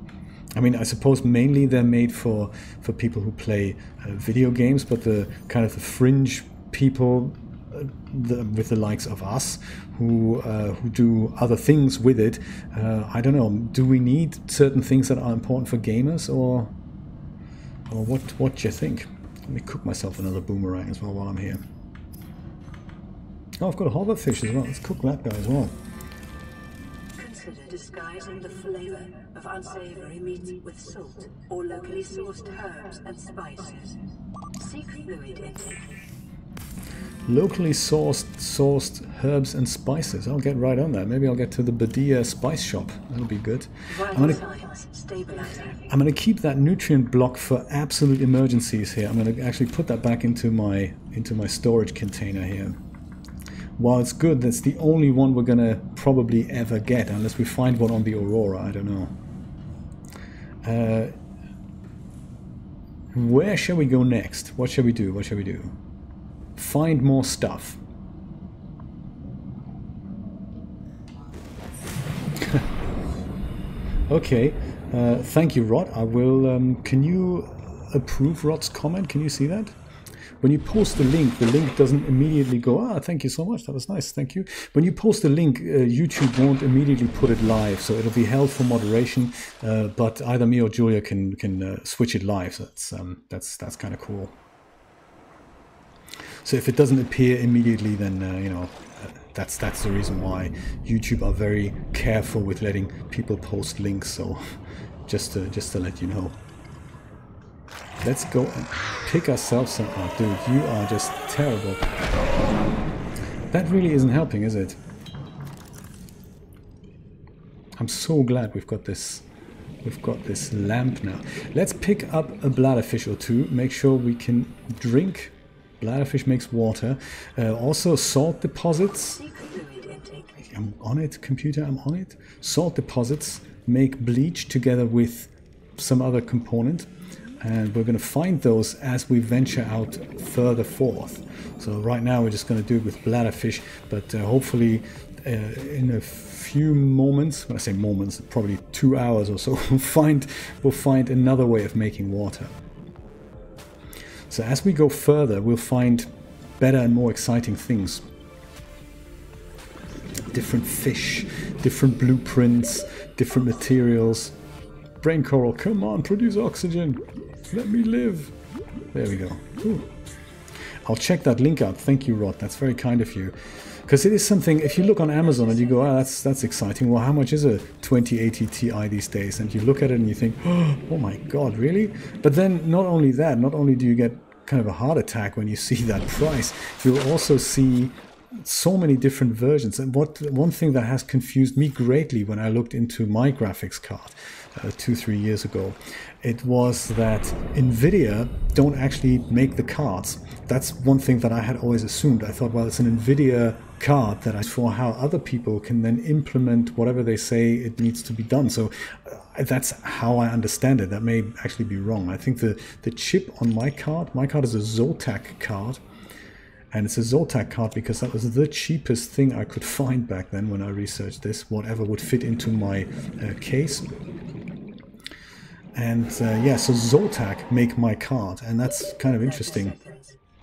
Speaker 1: I mean, I suppose mainly they're made for people who play video games, but the kind of the fringe people. With the likes of us who do other things with it, I don't know. Do we need certain things that are important for gamers, or what do you think? Let me cook myself another boomerang as well while I'm here. Oh, I've got a hoverfish as well. Let's cook that guy as well.
Speaker 2: Consider disguising the flavor of unsavory meats with salt or locally sourced herbs and spices. Seek fluid intake.
Speaker 1: Locally sourced herbs and spices. I'll get right on that. Maybe I'll get to the Badia spice shop. That'll be good. I'm gonna keep that nutrient block for absolute emergencies here. I'm gonna actually put that back into my storage container here. While it's good, that's the only one we're gonna probably ever get, unless we find one on the Aurora. I don't know. Where shall we go next? What shall we do? What shall we do? Find more stuff. Okay, thank you, Rod. I will. Can you approve Rod's comment? Can you see that? When you post the link doesn't immediately go, ah, thank you so much, that was nice, thank you. When you post the link, YouTube won't immediately put it live, so it'll be held for moderation, but either me or Julia can switch it live, so that's kind of cool. So if it doesn't appear immediately, then you know, that's the reason why YouTube are very careful with letting people post links. So just to let you know. Let's go and pick ourselves some. Oh, dude, you are just terrible. That really isn't helping, is it? I'm so glad we've got this. We've got this lamp now. Let's pick up a bladderfish or two. Make sure we can drink. Bladderfish makes water. Also salt deposits. I'm on it, computer, I'm on it. Salt deposits make bleach together with some other component. And we're going to find those as we venture out further forth. So right now we're just going to do it with bladderfish, but hopefully in a few moments, when I say moments, probably 2 hours or so, we'll find another way of making water. So as we go further, we'll find better and more exciting things. Different fish, different blueprints, different materials. Brain coral, come on, produce oxygen. Let me live. There we go. Ooh. I'll check that link out. Thank you, Rod. That's very kind of you. Because it is something, if you look on Amazon and you go, oh, that's exciting. Well, how much is a 2080 Ti these days? And you look at it and you think, oh my God, really? But then not only that, not only do you get kind of a heart attack when you see that price, you'll also see so many different versions. And one thing that has confused me greatly when I looked into my graphics card 2-3 years ago, it was that NVIDIA don't actually make the cards. That's one thing that I had always assumed. I thought, well, it's an NVIDIA card that for how other people can then implement whatever they say it needs to be done. So that's how I understand it. That may actually be wrong. I think the chip on my card is a Zotac card. And it's a Zotac card because that was the cheapest thing I could find back then when I researched this, whatever would fit into my case. And yeah, so Zotac make my card, and that's kind of interesting.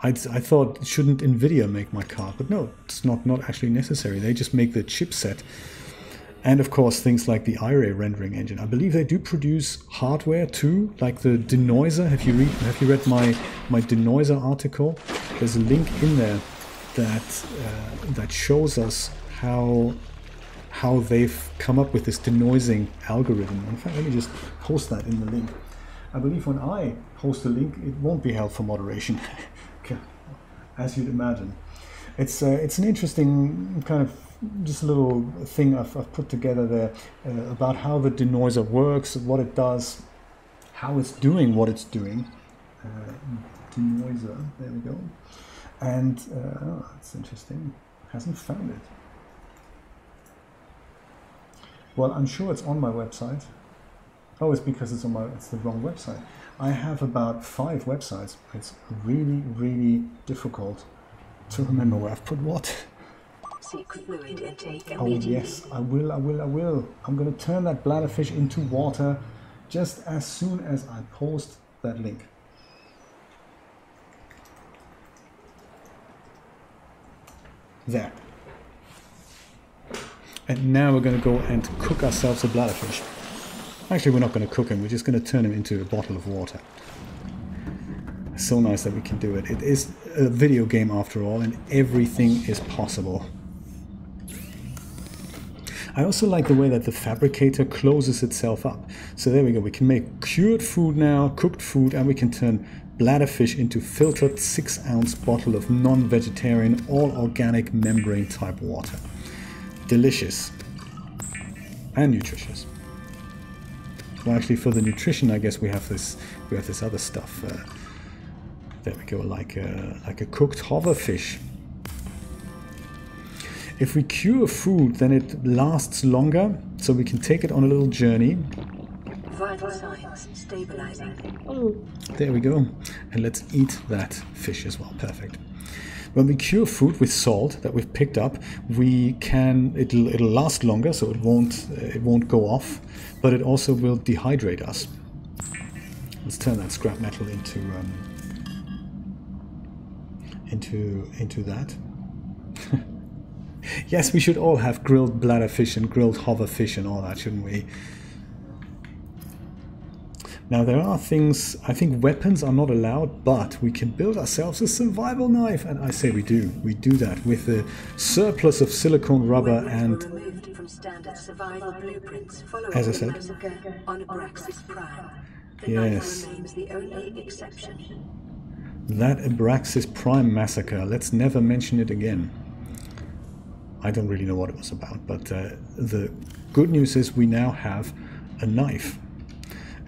Speaker 1: I thought, shouldn't NVIDIA make my card? But no, it's not actually necessary. They just make the chipset. And of course, things like the Iray rendering engine. I believe they do produce hardware too, like the denoiser. Have you read my denoiser article? There's a link in there that shows us how they've come up with this denoising algorithm. In fact, let me just post that in the link. I believe when I post a link, it won't be held for moderation, as you'd imagine. It's an interesting kind of just a little thing I've put together there about how the denoiser works, what it does, how it's doing what it's doing. Denoiser, there we go. And oh, that's interesting. Hasn't found it. Well, I'm sure it's on my website. Oh, it's because it's the wrong website. I have about 5 websites. It's really, really difficult to remember where I've put what.
Speaker 2: Seek fluid intake
Speaker 1: Oh yes, I will. I'm going to turn that bladderfish into water just as soon as I post that link. There. And now we're going to go and cook ourselves a bladderfish. Actually, we're not going to cook him. We're just going to turn him into a bottle of water. So nice that we can do it. It is a video game after all, and everything is possible. I also like the way that the fabricator closes itself up. So there we go. We can make cured food now, cooked food, and we can turn bladderfish into filtered 6-ounce bottle of non-vegetarian, all-organic membrane type water. Delicious and nutritious. Well, actually, for the nutrition, I guess we have this other stuff. There we go, like a cooked hoverfish. If we cure food, then it lasts longer, so we can take it on a little journey.
Speaker 2: Vital signs stabilizing.
Speaker 1: There we go. And let's eat that fish as well. Perfect. When we cure food with salt that we've picked up, it'll last longer, so it won't go off, but it also will dehydrate us. Let's turn that scrap metal into that. Yes, we should all have grilled bladderfish and grilled hoverfish and all that, shouldn't we? Now there are things, I think weapons are not allowed, but we can build ourselves a survival knife, and I say we do that with the surplus of silicone rubber and,
Speaker 2: from standard survival blueprints following
Speaker 1: as I
Speaker 2: the
Speaker 1: said,
Speaker 2: massacre on Abraxas Prime. The
Speaker 1: yes,
Speaker 2: knife remains the only exception.
Speaker 1: That Abraxas Prime massacre, let's never mention it again. I don't really know what it was about, but the good news is we now have a knife.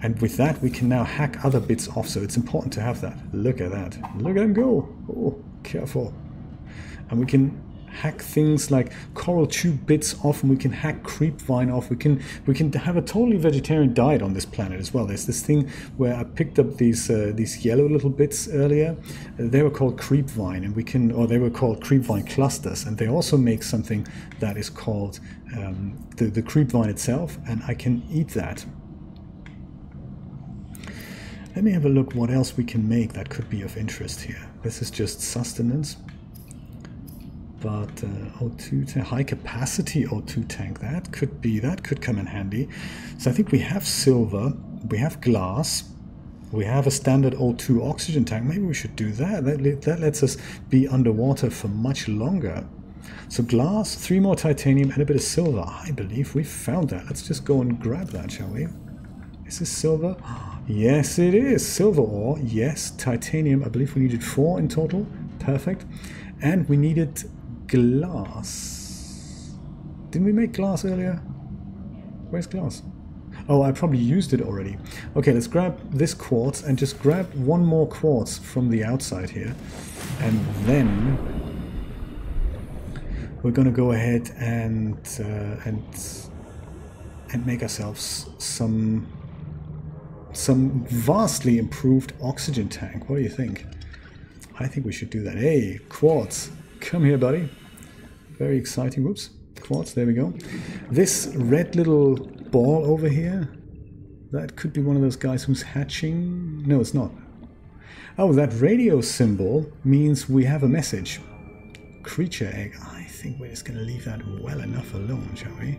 Speaker 1: And with that, we can now hack other bits off, so it's important to have that. Look at that. Look at him go. Oh, careful. And we can hack things like coral tube bits off, and we can hack creep vine off. We can have a totally vegetarian diet on this planet as well. There's this thing where I picked up these yellow little bits earlier. They were called creep vine, and they were called creep vine clusters, and they also make something that is called the creep vine itself, and I can eat that. Let me have a look what else we can make that could be of interest here. This is just sustenance. But O2 tank, high capacity O2 tank, that could come in handy. So I think we have silver, we have glass, we have a standard O2 oxygen tank. Maybe we should do that. That lets us be underwater for much longer. So glass, 3 more titanium, and a bit of silver. I believe we found that. Let's just go and grab that, shall we? Is this silver? Yes, it is. Silver ore. Yes. Titanium. I believe we needed 4 in total. Perfect. And we needed glass. Didn't we make glass earlier? Where's glass? Oh, I probably used it already. Okay, let's grab this quartz and just grab 1 more quartz from the outside here. And then we're going to go ahead and make ourselves some vastly improved oxygen tank. What do you think? I think we should do that. Hey, quartz, come here, buddy. Very exciting. Whoops, quartz, there we go. This red little ball over here, that could be one of those guys who's hatching. No, it's not. Oh, that radio symbol means we have a message. Creature egg. I think we're just going to leave that well enough alone, shall we?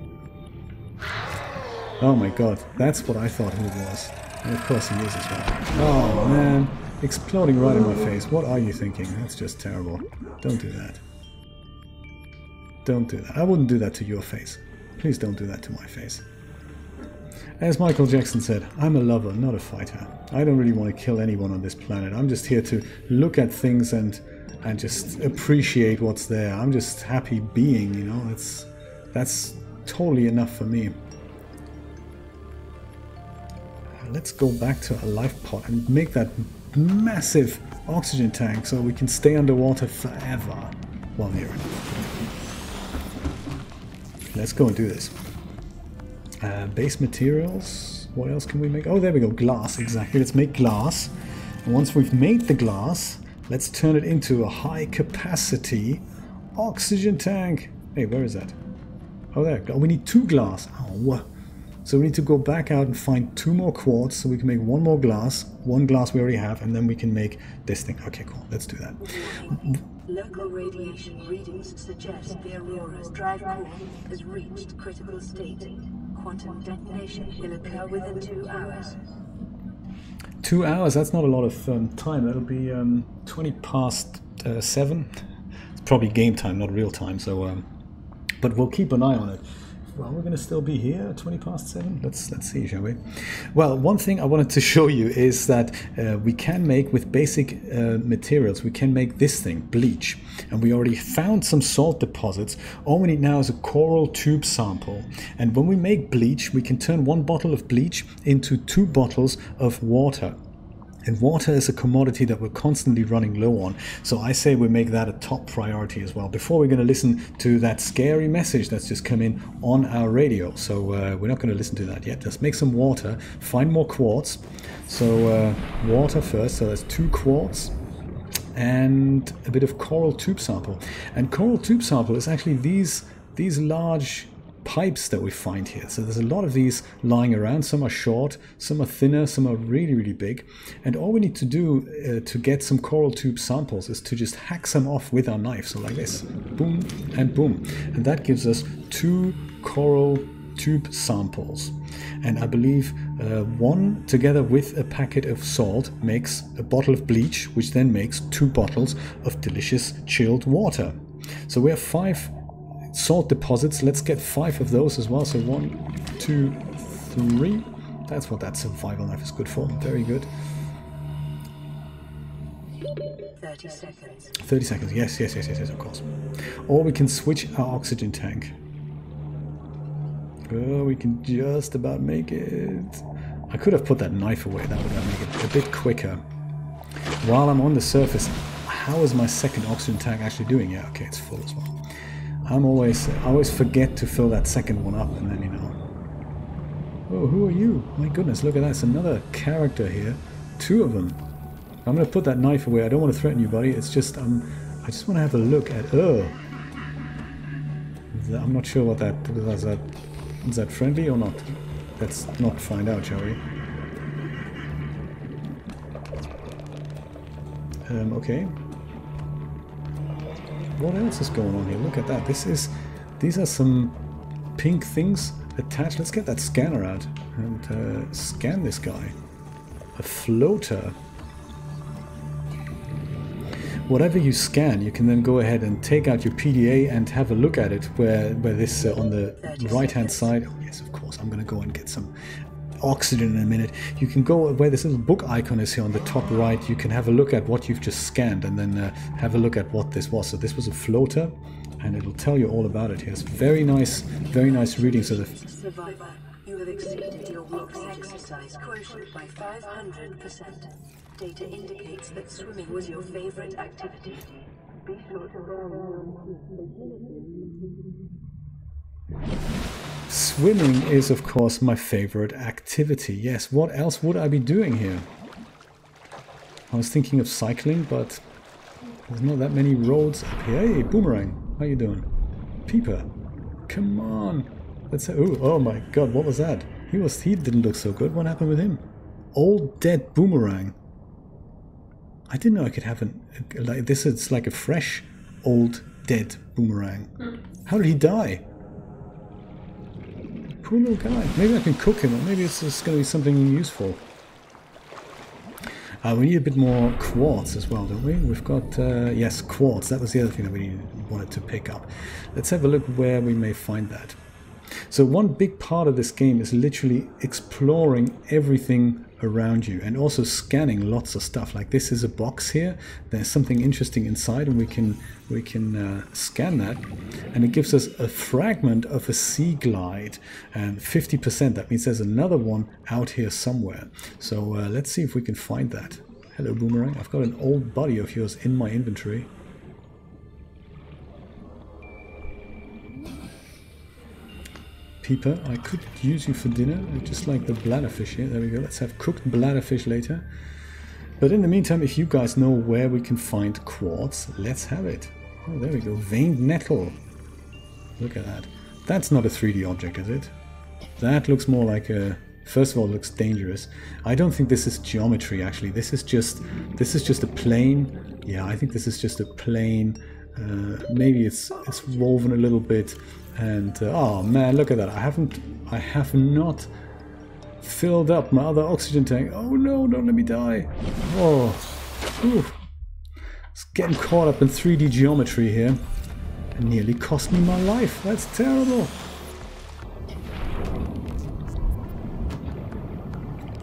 Speaker 1: Oh my god, that's what I thought it was. And of course he is as well. Oh man, exploding right in my face. What are you thinking? That's just terrible. Don't do that. Don't do that. I wouldn't do that to your face. Please don't do that to my face. As Michael Jackson said, I'm a lover, not a fighter. I don't really want to kill anyone on this planet. I'm just here to look at things and just appreciate what's there. I'm just happy being, you know. That's totally enough for me. Let's go back to a life pod and make that massive oxygen tank so we can stay underwater forever while near it. Let's go and do this. Base materials. What else can we make? Oh, there we go. Glass, exactly. Let's make glass. And once we've made the glass, let's turn it into a high capacity oxygen tank. Hey, where is that? Oh, there. Oh, we need 2 glass. Oh, so we need to go back out and find 2 more quartz so we can make 1 more glass. 1 glass we already have, and then we can make this thing. Okay, cool. Let's do that.
Speaker 2: Local radiation readings suggest the Aurora's drive core has reached critical state. Quantum detonation will occur within 2 hours.
Speaker 1: 2 hours? That's not a lot of time. That'll be 20 past 7. It's probably game time, not real time. So, but we'll keep an eye on it. Well, we're going to still be here at 20 past 7. Let's see, shall we? Well, one thing I wanted to show you is that we can make, with basic materials, we can make this thing, bleach. And we already found some salt deposits. All we need now is a coral tube sample. And when we make bleach, we can turn 1 bottle of bleach into 2 bottles of water. And water is a commodity that we're constantly running low on. So I say we make that a top priority as well. Before we're going to listen to that scary message that's just come in on our radio. So we're not going to listen to that yet. Just make some water, find more quartz. So water first. So there's 2 quartz and a bit of coral tube sample. And coral tube sample is actually these large pipes that we find here. So there's a lot of these lying around. Some are short, some are thinner, some are really, really big. And all we need to do to get some coral tube samples is to just hack some off with our knife. So like this, boom and boom. And that gives us 2 coral tube samples. And I believe 1 together with a packet of salt makes a bottle of bleach, which then makes 2 bottles of delicious chilled water. So we have 5 salt deposits. Let's get 5 of those as well. So 1, 2, 3. That's what that survival knife is good for. Very good.
Speaker 2: 30 seconds.
Speaker 1: 30 seconds. Yes, of course. Or we can switch our oxygen tank. Oh, we can just about make it. I could have put that knife away. That would make it a bit quicker. While I'm on the surface, how is my second oxygen tank actually doing? Yeah, okay, it's full as well. I always forget to fill that second one up, and then, you know. Oh, who are you? My goodness, look at that. It's another character here. 2 of them. I'm going to put that knife away. I don't want to threaten you, buddy. It's just, I just want to have a look at, I'm not sure what that is. Is that friendly or not? Let's not find out, shall we? Okay. What else is going on here? Look at that. These are some pink things attached. Let's get that scanner out and scan this guy. A floater. whatever you scan, you can then go ahead and take out your PDA and have a look at it where this on the right hand side. Oh, yes, of course, I'm going to go and get some oxygen in a minute. You can go where this little book icon is here on the top right. You can have a look at what you've just scanned and then have a look at what this was. So this was a floater, and it'll tell you all about it here. It's very nice reading. So the
Speaker 2: Survivor, you have exceeded your week's exercise quotient by 500%. Data indicates that swimming was your favorite activity. Be sure to
Speaker 1: Swimming is, of course, my favorite activity. Yes, what else would I be doing here? I was thinking of cycling, but there's not that many roads up here. Hey, Boomerang, how you doing? Peeper, come on. Let's. Oh my God, what was that? He didn't look so good. What happened with him? Old dead Boomerang. I didn't know I could have like this. It's like a fresh, old dead Boomerang. How did he die? Poor little guy. Maybe I can cook him, or maybe it's just going to be something useful. We need a bit more quartz as well, don't we? We've got, yes, quartz. That was the other thing that we wanted to pick up. Let's have a look where we may find that. So one big part of this game is literally exploring everything around you and also scanning lots of stuff. Like this is a box here. There's something interesting inside, and we can scan that, and it gives us a fragment of a sea glide, and 50%. That means there's another one out here somewhere. So let's see if we can find that. Hello, Boomerang. I've got an old body of yours in my inventory. Peeper, I could use you for dinner. I just like the bladderfish here. There we go. Let's have cooked bladderfish later. But in the meantime, if you guys know where we can find quartz, let's have it. Oh, there we go. Veined nettle. Look at that. That's not a 3D object, is it? That looks more like a... First of all, it looks dangerous. I don't think this is geometry, actually. This is just a plane. Yeah, I think this is just a plane. Maybe it's woven a little bit. And oh man, look at that! I have not filled up my other oxygen tank. Oh no! Don't let me die! Oh, ooh. It's getting caught up in 3D geometry here. It nearly cost me my life. That's terrible.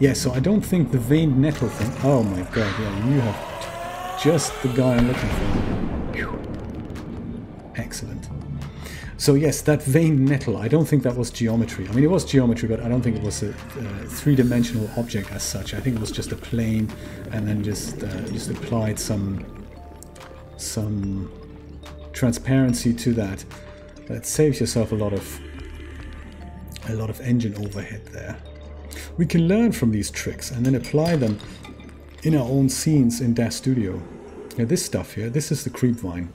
Speaker 1: Yeah, so I don't think the veined nettle thing. Oh my God! Yeah, you have just the guy I'm looking for. Whew. Excellent. So yes, that veined nettle, I don't think that was geometry. I mean, it was geometry, but I don't think it was a three-dimensional object as such. I think it was just a plane, and then just applied some transparency to that. That saves yourself a lot of engine overhead there. We can learn from these tricks and then apply them in our own scenes in DAS Studio. Now this stuff here, this is the creep vine.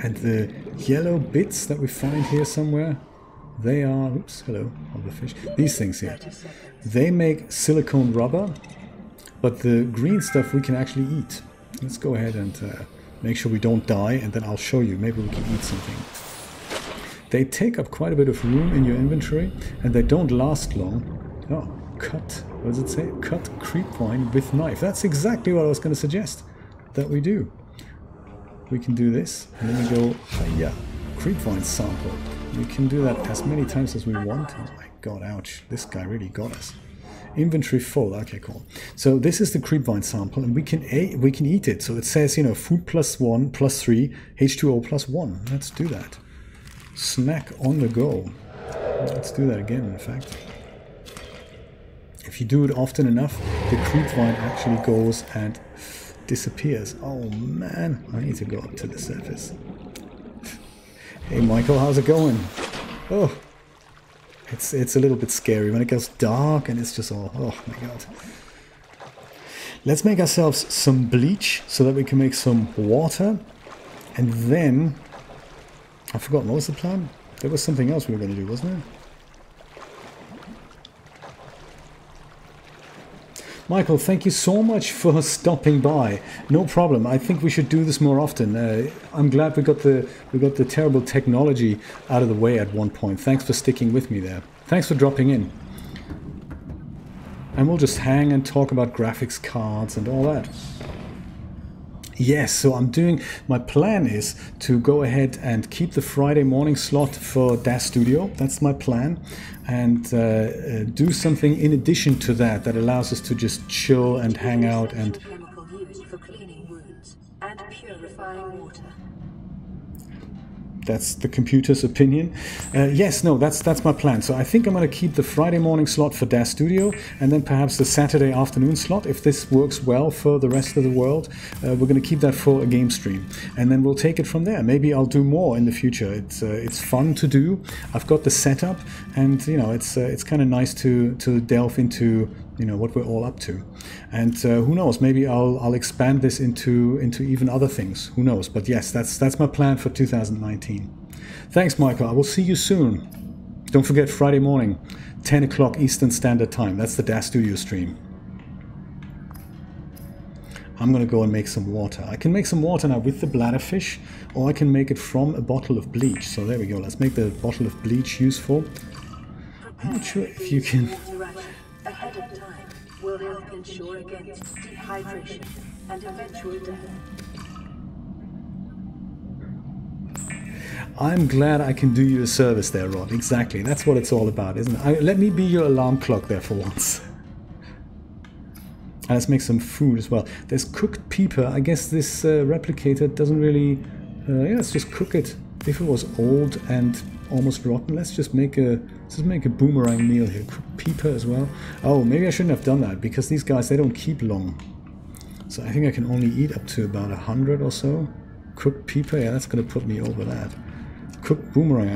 Speaker 1: And the yellow bits that we find here somewhere, they are, oops, hello, other fish. These things here, they make silicone rubber, but the green stuff we can actually eat. Let's go ahead and make sure we don't die, and then I'll show you. Maybe we can eat something. They take up quite a bit of room in your inventory, and they don't last long. Oh, cut, what does it say? Cut creep vine with knife. That's exactly what I was going to suggest that we do. We can do this, and then we go, yeah, creep vine sample. We can do that as many times as we want. Oh my God, ouch, this guy really got us. Inventory full, okay, cool. So this is the creep vine sample, and we can eat it. So it says, you know, food +1, +3, H2O +1. Let's do that. Snack on the go. Let's do that again, in fact. If you do it often enough, the creep vine actually goes and disappears. Oh man, I need to go up to the surface. Hey Michael, how's it going? Oh, it's a little bit scary when it goes dark and it's just all, oh my God. Let's make ourselves some bleach so that we can make some water, and then I forgot, what was the plan? There was something else we were going to do, wasn't there? Michael, thank you so much for stopping by. No problem. I think we should do this more often. I'm glad we got the terrible technology out of the way at one point. Thanks for sticking with me there. Thanks for dropping in. And we'll just hang and talk about graphics cards and all that. Yes, so my plan is to go ahead and keep the Friday morning slot for DAS Studio. That's my plan. And do something in addition to that that allows us to just chill and hang out and...
Speaker 2: chemical used for cleaning wounds and purifying water.
Speaker 1: That's the computer's opinion. Yes, no, that's my plan. So I think I'm going to keep the Friday morning slot for DAS Studio, and then perhaps the Saturday afternoon slot, if this works well for the rest of the world. We're going to keep that for a game stream, and then we'll take it from there. Maybe I'll do more in the future. It's fun to do. I've got the setup, and you know, it's kind of nice to delve into, you know, what we're all up to. And who knows, maybe I'll expand this into even other things. Who knows? But yes, that's my plan for 2019. Thanks, Michael. I will see you soon. Don't forget, Friday morning, 10 o'clock Eastern Standard Time. That's the DAS Studio stream. I'm going to go and make some water. I can make some water now with the bladderfish, or I can make it from a bottle of bleach. So there we go. Let's make the bottle of bleach useful. I'm not sure if you can...
Speaker 2: Ahead of time will help ensure against dehydration and eventual death.
Speaker 1: I'm glad I can do you a service there, Rod. Exactly. That's what it's all about, isn't it? Let me be your alarm clock there for once. And let's make some food as well. There's cooked peeper. I guess this replicator doesn't really... yeah, let's just cook it. If it was old and almost rotten, let's just make a boomerang meal here. Cooked peeper as well. Oh, maybe I shouldn't have done that, because these guys, they don't keep long. So I think I can only eat up to about 100 or so. Cooked peeper, yeah, that's going to put me over that. Cooked boomerang,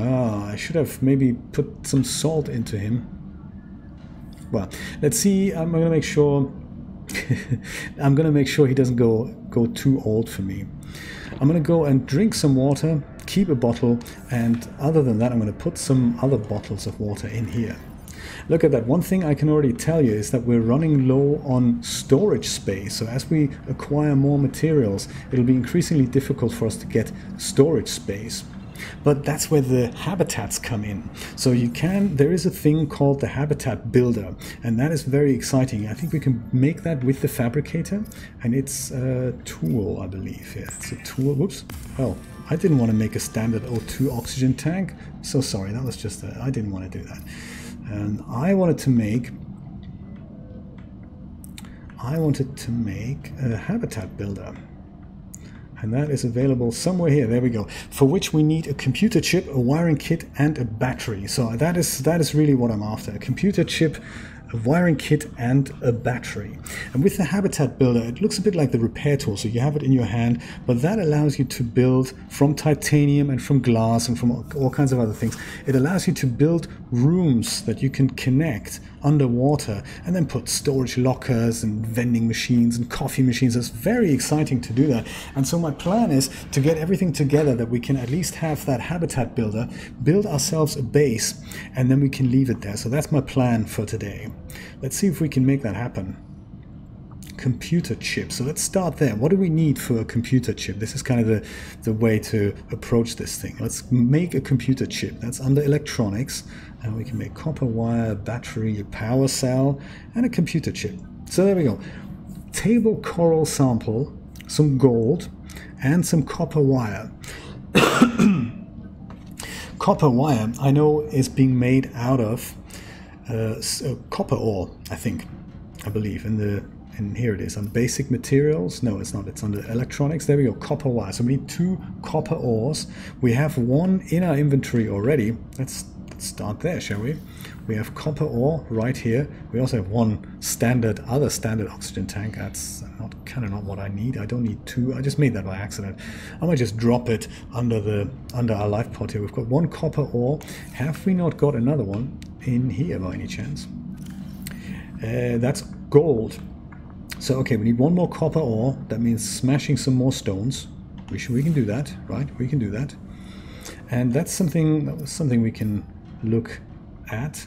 Speaker 1: I should have maybe put some salt into him. Well, let's see. I'm going to make sure I'm going to make sure he doesn't go too old for me. I'm going to go and drink some water, keep a bottle, and other than that I'm going to put some other bottles of water in here. Look at that. One thing I can already tell you is that we're running low on storage space. So as we acquire more materials, it'll be increasingly difficult for us to get storage space. But that's where the habitats come in. So there is a thing called the habitat builder, and that is very exciting. I think we can make that with the fabricator, and it's a tool, I believe. Yeah, it's a tool. Whoops. Oh, I didn't want to make a standard O2 oxygen tank. So sorry, that was just I didn't want to do that. And I wanted to make a habitat builder. And that is available somewhere here. There we go. For which we need a computer chip, a wiring kit, and a battery. So that is really what I'm after. A computer chip, a wiring kit, and a battery. And with the habitat builder, it looks a bit like the repair tool. So you have it in your hand, but that allows you to build from titanium and from glass and from all kinds of other things. It allows you to build rooms that you can connect underwater and then put storage lockers and vending machines and coffee machines. It's very exciting to do that. And so my plan is to get everything together that we can at least have that habitat builder, build ourselves a base, and then we can leave it there. So that's my plan for today. Let's see if we can make that happen. Computer chip. So let's start there. What do we need for a computer chip? This is kind of the way to approach this thing. Let's make a computer chip. That's under electronics. And we can make copper wire, battery, a power cell, and a computer chip. So there we go. Table coral sample, some gold, and some copper wire. Copper wire, I know, is being made out of copper ore, I believe, and here it is on basic materials. No, it's not. It's under electronics. There we go. Copper wire. So we need 2 copper ores. We have 1 in our inventory already. Let's start there, shall we? We have copper ore right here. We also have 1 other standard oxygen tank. That's kind of not what I need. I don't need 2. I just made that by accident. I might just drop it under our life pod here. We've got 1 copper ore. Have we not got another one in here by any chance? That's gold. So okay, we need 1 more copper ore. That means smashing some more stones. We can do that, right? We can do that. And that's something we can look at.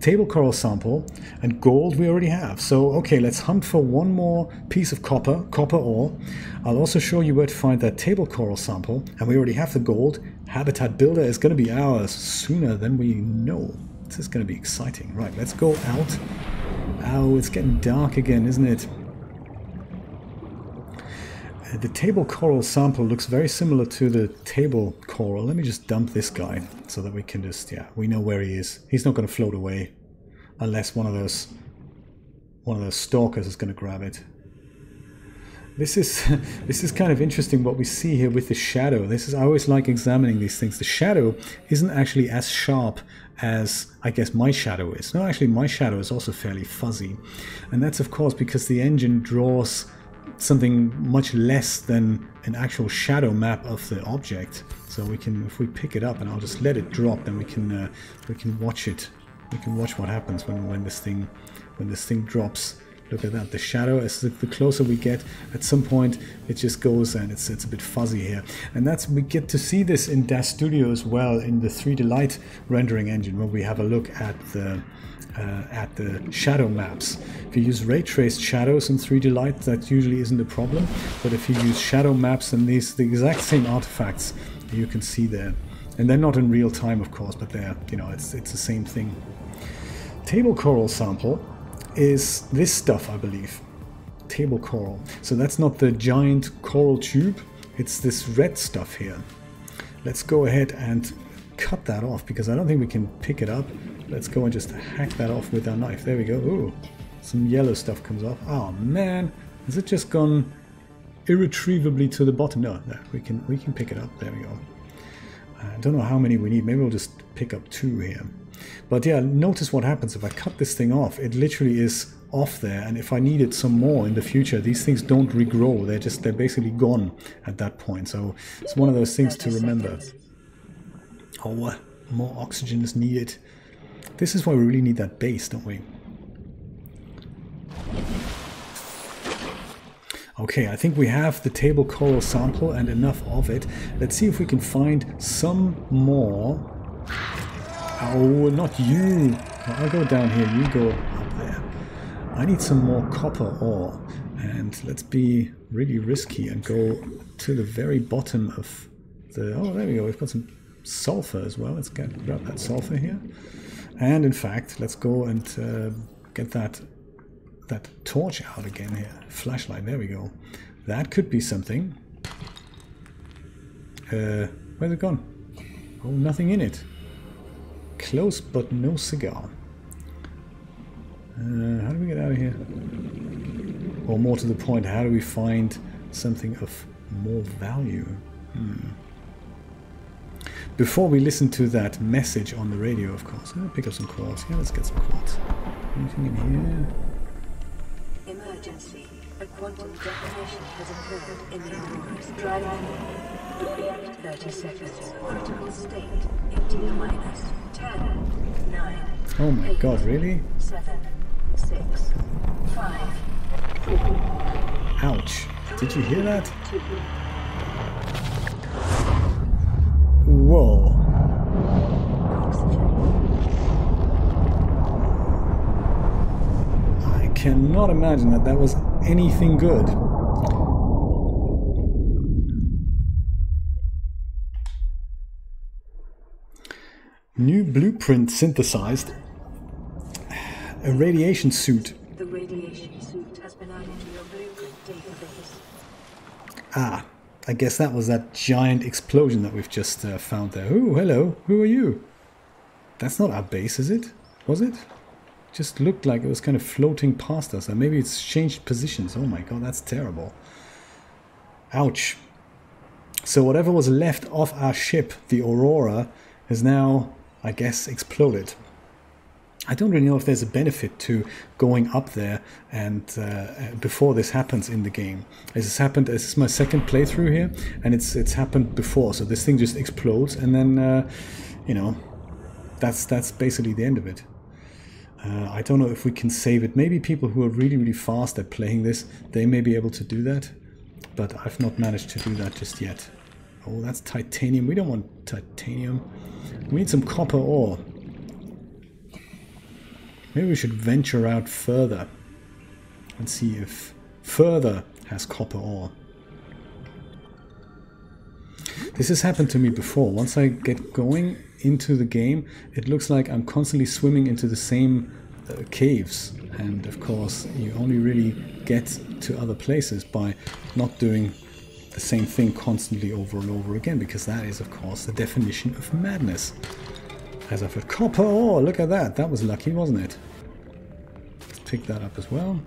Speaker 1: Table coral sample, and gold we already have. So okay, let's hunt for 1 more piece of copper ore. I'll also show you where to find that table coral sample, and we already have the gold. Habitat builder is going to be ours sooner than we know. This is going to be exciting. Right, let's go out. Oh, it's getting dark again, isn't it? The table coral sample looks very similar to the table coral. Let me just dump this guy so that we can just, yeah, we know where he is. He's not going to float away unless one of those stalkers is going to grab it. This is kind of interesting what we see here with the shadow. I always like examining these things. The shadow isn't actually as sharp as I guess my shadow is. No, actually my shadow is also fairly fuzzy. And that's of course because the engine draws something much less than an actual shadow map of the object. So we can, if we pick it up and I'll just let it drop, then we can watch it. We can watch what happens when this thing drops. Look at that, the shadow, as the closer we get, at some point it just goes and it's a bit fuzzy here. And we get to see this in DAZ Studio as well, in the 3D Light rendering engine, where we have a look at the shadow maps. If you use ray traced shadows in 3D Light, that usually isn't a problem. But if you use shadow maps, and the exact same artifacts you can see there. And they're not in real time, of course, but they're, you know, it's the same thing. Table coral sample is this stuff, I believe. Table coral. So that's not the giant coral tube, it's this red stuff here. Let's go ahead and cut that off because I don't think we can pick it up. Let's go and just hack that off with our knife. There we go. Ooh, some yellow stuff comes off. Oh man, has it just gone irretrievably to the bottom? No, we can pick it up. There we go. I don't know how many we need. Maybe we'll just pick up 2 here. But yeah, notice what happens if I cut this thing off. It literally is off there, and if I needed some more in the future, these things don't regrow. They're basically gone at that point. So it's one of those things to remember. Oh, more oxygen is needed. This is why we really need that base, don't we? Okay, I think we have the table coral sample and enough of it. Let's see if we can find some more. Oh, not you. I'll go down here, you go up there. I need some more copper ore. And let's be really risky and go to the very bottom of the... Oh, there we go. We've got some sulfur as well. Let's grab that sulfur here. And in fact, let's go and get that torch out again here. Flashlight, there we go. That could be something. Where's it gone? Oh, nothing in it. Close but no cigar. How do we get out of here? Or more to the point, how do we find something of more value? Before we listen to that message on the radio, of course. Pick up some quartz. Yeah, let's get some quartz. Anything in here?
Speaker 2: Emergency. A quantum detonation has occurred in the Aurora's driving. 30 seconds. Critical state. 18 minus 10, 9.
Speaker 1: Oh my
Speaker 2: 8,
Speaker 1: god, really?
Speaker 2: 7, 6, 5, 4.
Speaker 1: Ouch. Did you hear that?
Speaker 2: 2.
Speaker 1: Whoa. I cannot imagine that was anything good. New blueprint synthesized. A radiation suit.
Speaker 2: The radiation suit has been added to your blueprint database.
Speaker 1: Ah, I guess that was that giant explosion that we've just found there. Oh, hello. Who are you? That's not our base, is it? Was it? Just looked like it was kind of floating past us. And maybe it's changed positions. Oh my god, that's terrible. Ouch. So whatever was left of our ship, the Aurora, has now, I guess, exploded. I don't really know if there's a benefit to going up there and before this happens in the game. This is my second playthrough here, and it's happened before. So this thing just explodes, and then you know, that's basically the end of it. I don't know if we can save it. Maybe people who are really, really fast at playing this, they may be able to do that, but I've not managed to do that just yet. Oh, that's titanium. We don't want titanium. We need some copper ore. Maybe we should venture out further and see if further has copper ore. This has happened to me before. Once I get going into the game, it looks like I'm constantly swimming into the same caves. And of course, you only really get to other places by not doing the same thing constantly over and over again, because that is, of course, the definition of madness. As I've heard, copper ore, look at that. That was lucky, wasn't it? Let's pick that up as well.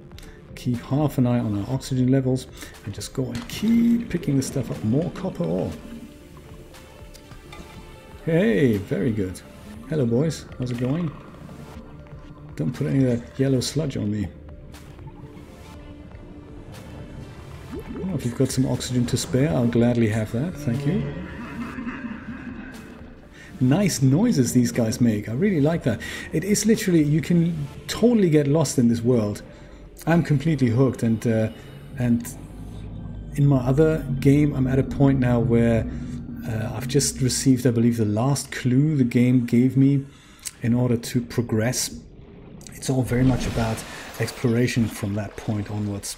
Speaker 1: Keep half an eye on our oxygen levels and just go and keep picking this stuff up. More copper ore. Hey, very good. Hello, boys. How's it going? Don't put any of that yellow sludge on me. Oh, if you've got some oxygen to spare, I'll gladly have that. Thank you. Nice noises these guys make. I really like that. It is literally, you can totally get lost in this world. I'm completely hooked, and in my other game, I'm at a point now where I've just received, I believe, the last clue the game gave me in order to progress. It's all very much about exploration from that point onwards.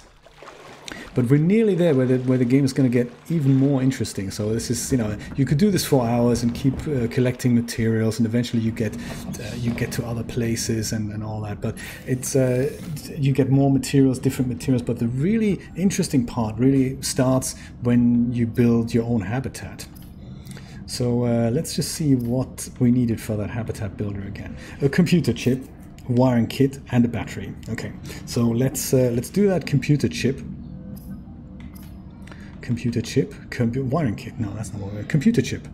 Speaker 1: But we're nearly there where the game is going to get even more interesting. So this is, you know, you could do this for hours and keep collecting materials, and eventually you get to other places and all that. But it's you get more materials, different materials. But the really interesting part really starts when you build your own habitat. So let's just see what we needed for that habitat builder again. A computer chip, wiring kit, and a battery. Okay, so let's do that computer chip. Computer chip, wiring kit. No, that's not what we're. Computer chip.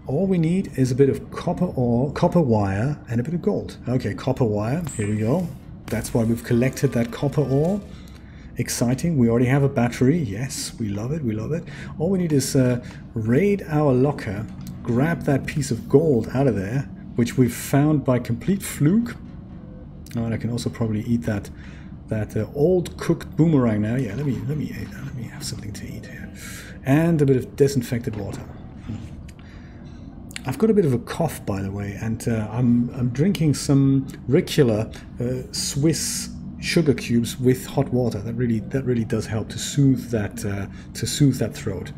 Speaker 1: All we need is a bit of copper ore, copper wire, and a bit of gold. Okay, copper wire. Here we go. That's why we've collected that copper ore. Exciting. We already have a battery. Yes, we love it. We love it. All we need is raid our locker, grab that piece of gold out of there, which we've found by complete fluke. Oh, and I can also probably eat that old cooked boomerang now. Yeah, let me have something to eat here. And a bit of disinfected water. I've got a bit of a cough, by the way, and I'm drinking some regular Swiss sugar cubes with hot water. That really does help to soothe that throat.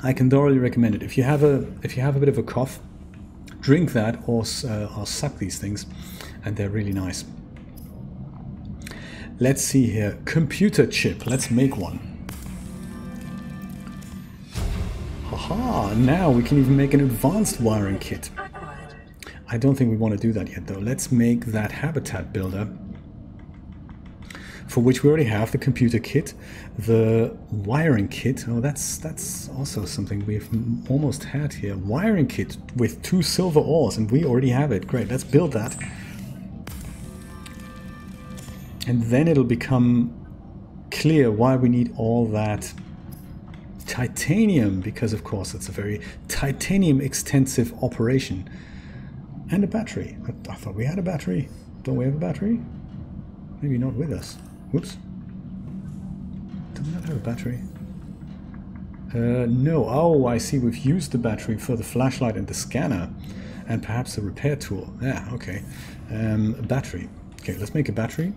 Speaker 1: I can thoroughly recommend it. If you have a bit of a cough, drink that or suck these things, and they're really nice. Let's see here. Computer chip. Let's make one. Haha, now we can even make an advanced wiring kit. I don't think we want to do that yet though. Let's make that habitat builder, for which we already have the computer kit, the wiring kit. Oh, that's also something we've almost had here. Wiring kit with 2 silver ores, and we already have it. Great, let's build that. And then it'll become clear why we need all that titanium, because of course it's a very titanium extensive operation. And a battery. I thought we had a battery. Don't we have a battery? Maybe not with us. Whoops. Do we not have a battery? No. Oh, I see. We've used the battery for the flashlight and the scanner, and perhaps the repair tool. Yeah, okay. A battery. Okay, let's make a battery.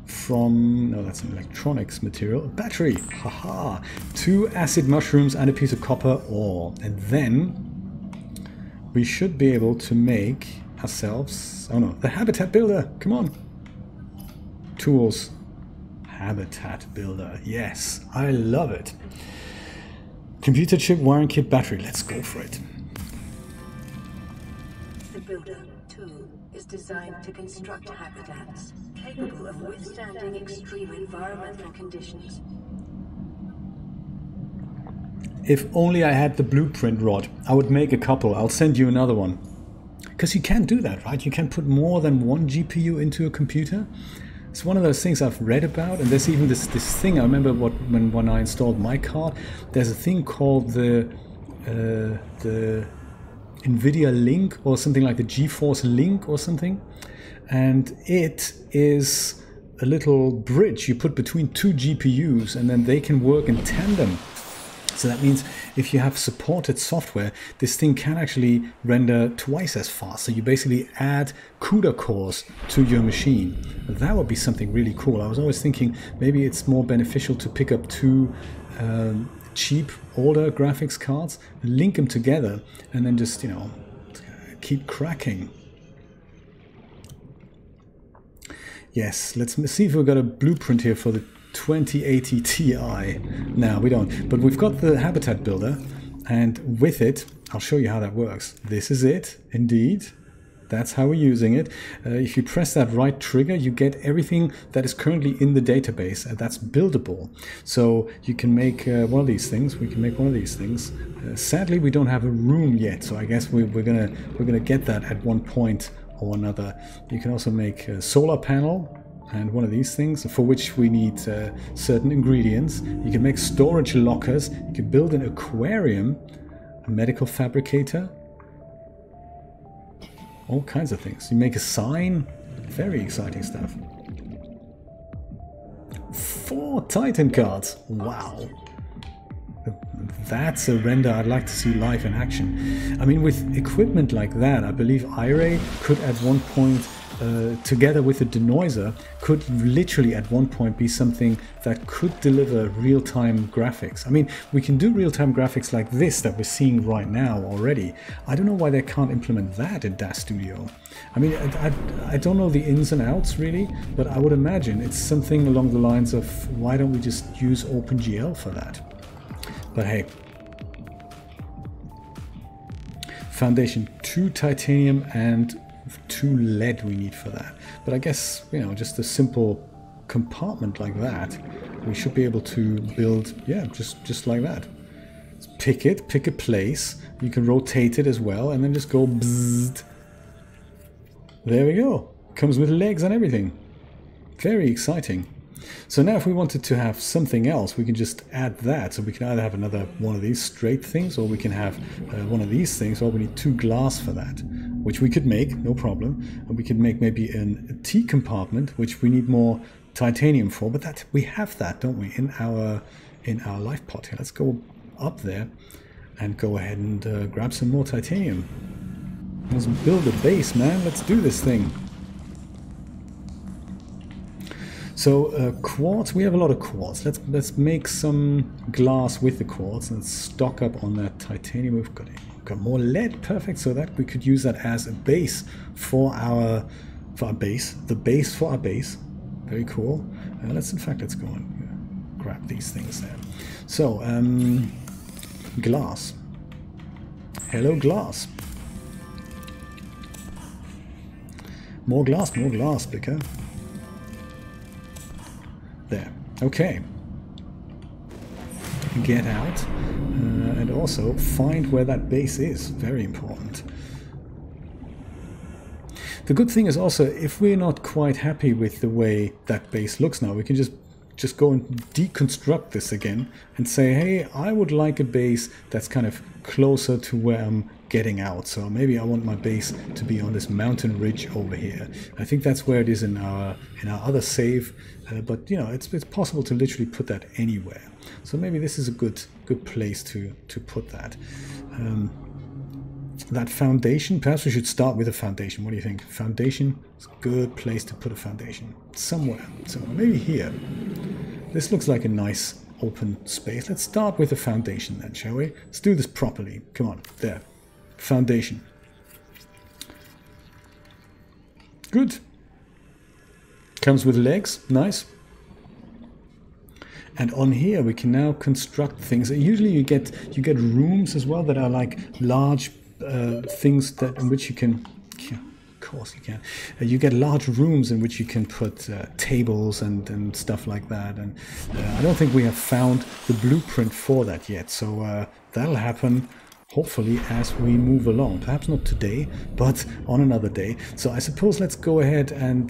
Speaker 1: From, no, that's an electronics material. A battery, haha. 2 acid mushrooms and a piece of copper ore. And then we should be able to make ourselves, oh no, the habitat builder. Come on. Tools. Habitat builder. Yes, I love it. Computer chip, wiring kit, battery. Let's go for it.
Speaker 2: The builder tool is designed to construct habitats capable of withstanding extreme environmental conditions.
Speaker 1: If only I had the blueprint rod, I would make a couple. I'll send you another one. Because you can do that, right? You can put more than 1 GPU into a computer. It's one of those things I've read about, and there's even this thing. I remember when I installed my card, there's a thing called the NVIDIA Link, or something like the GeForce Link or something. And it is a little bridge you put between 2 GPUs, and then they can work in tandem. So that means if you have supported software, this thing can actually render twice as fast. So you basically add CUDA cores to your machine. That would be something really cool. I was always thinking maybe it's more beneficial to pick up 2 cheap, older graphics cards, link them together, and then just, you know, keep cracking. Yes, let's see if we've got a blueprint here for the 2080 Ti. No, we don't. But we've got the habitat builder, and with it, I'll show you how that works. This is it, indeed. That's how we're using it. If you press that right trigger, you get everything that is currently in the database, and that's buildable. So you can make one of these things. We can make one of these things. Sadly, we don't have a room yet, so I guess we're gonna get that at one point or another. You can also make a solar panel and one of these things, for which we need certain ingredients. You can make storage lockers. You can build an aquarium, a medical fabricator. All kinds of things. You make a sign. Very exciting stuff. 4 Titan cards. Wow. That's a render I'd like to see live in action. I mean, with equipment like that, I believe iRay could at one point, together with the denoiser, could literally at one point be something that could deliver real-time graphics. I mean, we can do real-time graphics like this that we're seeing right now already. I don't know why they can't implement that in DAZ Studio. I mean, I don't know the ins and outs really, but I would imagine it's something along the lines of, why don't we just use OpenGL for that? But hey. Foundation, 2 titanium and 2 lead we need for that. But I guess, you know, just a simple compartment like that, we should be able to build, yeah, just like that. Pick a place. You can rotate it as well, and then just go bzzzt. There we go. Comes with legs and everything. Very exciting. So now if we wanted to have something else, we can just add that. So we can either have another one of these straight things, or we can have one of these things. Well, we need 2 glass for that, which we could make, no problem. And we could make maybe a T compartment, which we need more titanium for. But that we have that, don't we, in our life pot here. Let's go up there and go ahead and grab some more titanium. Let's build a base, man. Let's do this thing. So quartz, we have a lot of quartz. Let's make some glass with the quartz and stock up on that titanium. We've got more lead, perfect. So that we could use that as a base for our base, the base for our base. Very cool. Let's go and grab these things there. So glass. Hello, glass. More glass, Bicker. There. Okay. Get out. And also find where that base is. Very important. The good thing is also, if we're not quite happy with the way that base looks now, we can just go and deconstruct this again and say, hey, I would like a base that's kind of closer to where I'm getting out. So maybe I want my base to be on this mountain ridge over here. I think that's where it is in our other save, but you know, it's possible to literally put that anywhere. So maybe this is a good place to put that. That foundation, perhaps we should start with a foundation. What do you think? Foundation is a good place to put a foundation. Somewhere, maybe here. This looks like a nice open space. Let's start with a foundation then, shall we? Let's do this properly. Come on, there. Foundation. Good. Comes with legs, nice. And on here we can now construct things. Usually you get rooms as well that are like large things that in which you can, yeah, of course you can. You get large rooms in which you can put tables and stuff like that. And I don't think we have found the blueprint for that yet. So that'll happen hopefully as we move along. Perhaps not today, but on another day. So I suppose let's go ahead and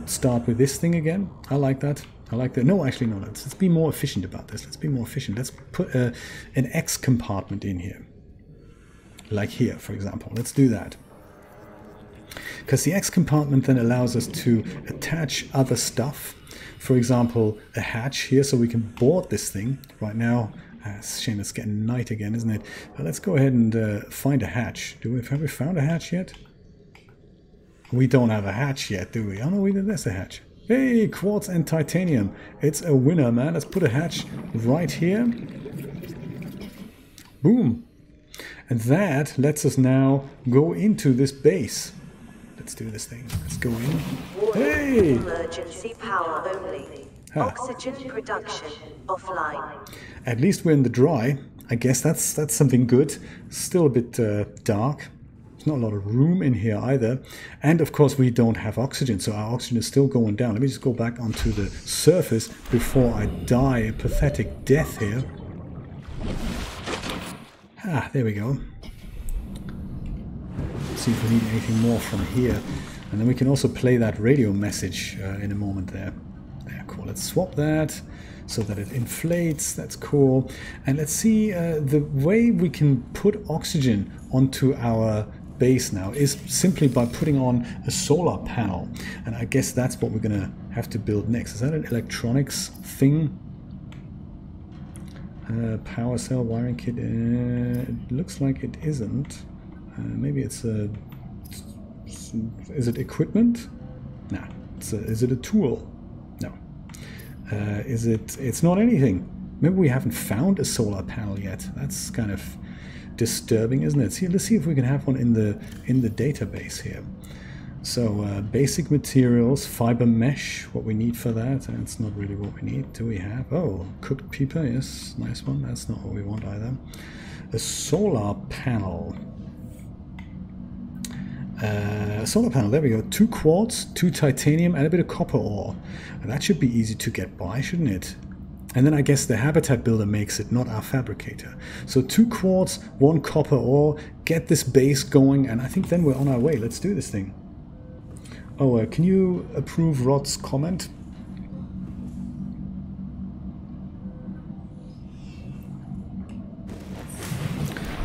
Speaker 1: start with this thing again. I like that. I like that. No, actually, no. Let's be more efficient about this. Let's be more efficient. Let's put an X compartment in here. Like here, for example. Let's do that. Because the X compartment then allows us to attach other stuff. For example, a hatch here, so we can board this thing. Right now, it's a shame it's getting night again, isn't it? But let's go ahead and find a hatch. Have we found a hatch yet? We don't have a hatch yet, do we? Oh no, there's a hatch. Hey, quartz and titanium. It's a winner, man. Let's put a hatch right here. Boom. And that lets us now go into this base. Let's do this thing. Let's go in. Hey!
Speaker 2: Emergency power only. Oxygen production offline.
Speaker 1: At least we're in the dry. I guess that's something good. Still a bit dark. There's not a lot of room in here either. And of course we don't have oxygen, so our oxygen is still going down. Let me just go back onto the surface before I die a pathetic death here. Ah, there we go. Let's see if we need anything more from here. And then we can also play that radio message in a moment there. There, cool. Let's swap that so that it inflates. That's cool. And let's see, the way we can put oxygen onto our base now is simply by putting on a solar panel. And I guess that's what we're going to have to build next. Is that an electronics thing? Power cell wiring kit. It looks like it isn't. Maybe it's a... Is it equipment? No. Is it a tool? No. Is it... It's not anything. Maybe we haven't found a solar panel yet. That's kind of disturbing, isn't it? See, let's see if we can have one in the database here. So basic materials, fiber mesh, what we need for that. And it's not really what we need. Do we have? Oh, cooked pepper, yes, nice one. That's not what we want either. A solar panel. Solar panel, there we go. 2 quartz, 2 titanium, and a bit of copper ore. And that should be easy to get by, shouldn't it? And then I guess the habitat builder makes it, not our fabricator. So 2 quartz, 1 copper ore, get this base going, and I think then we're on our way. Let's do this thing. Oh, can you approve Rod's comment?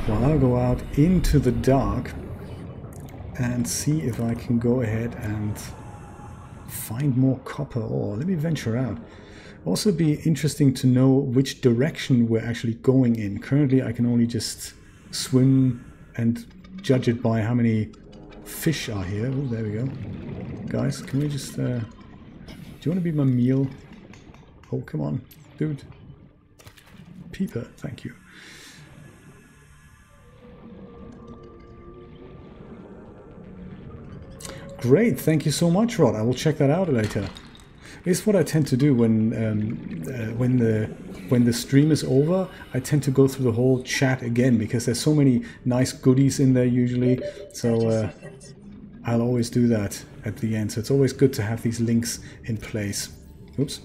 Speaker 1: Well, I'll go out into the dark and see if I can go ahead and find more copper ore. Let me venture out. Also be interesting to know which direction we're actually going in. Currently I can only just swim and judge it by how many fish are here. Oh, there we go. Guys, can we just... do you want to be my meal? Oh, come on, dude. Peeper, thank you. Great, thank you so much, Rod. I will check that out later. It's what I tend to do when the stream is over. I tend to go through the whole chat again because there's so many nice goodies in there usually. So I'll always do that at the end. So it's always good to have these links in place. Oops.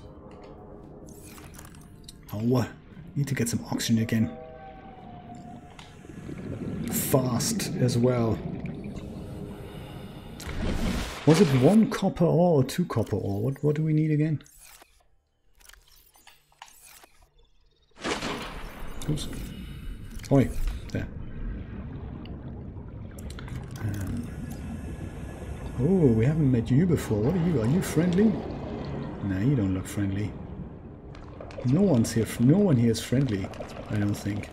Speaker 1: Oh, need to get some oxygen again. Fast as well. Was it 1 copper ore or 2 copper ore? What do we need again? Oops. Oi, there. Oh, we haven't met you before. What are you? Are you friendly? Nah, you don't look friendly. No one's here. No one here is friendly, I don't think.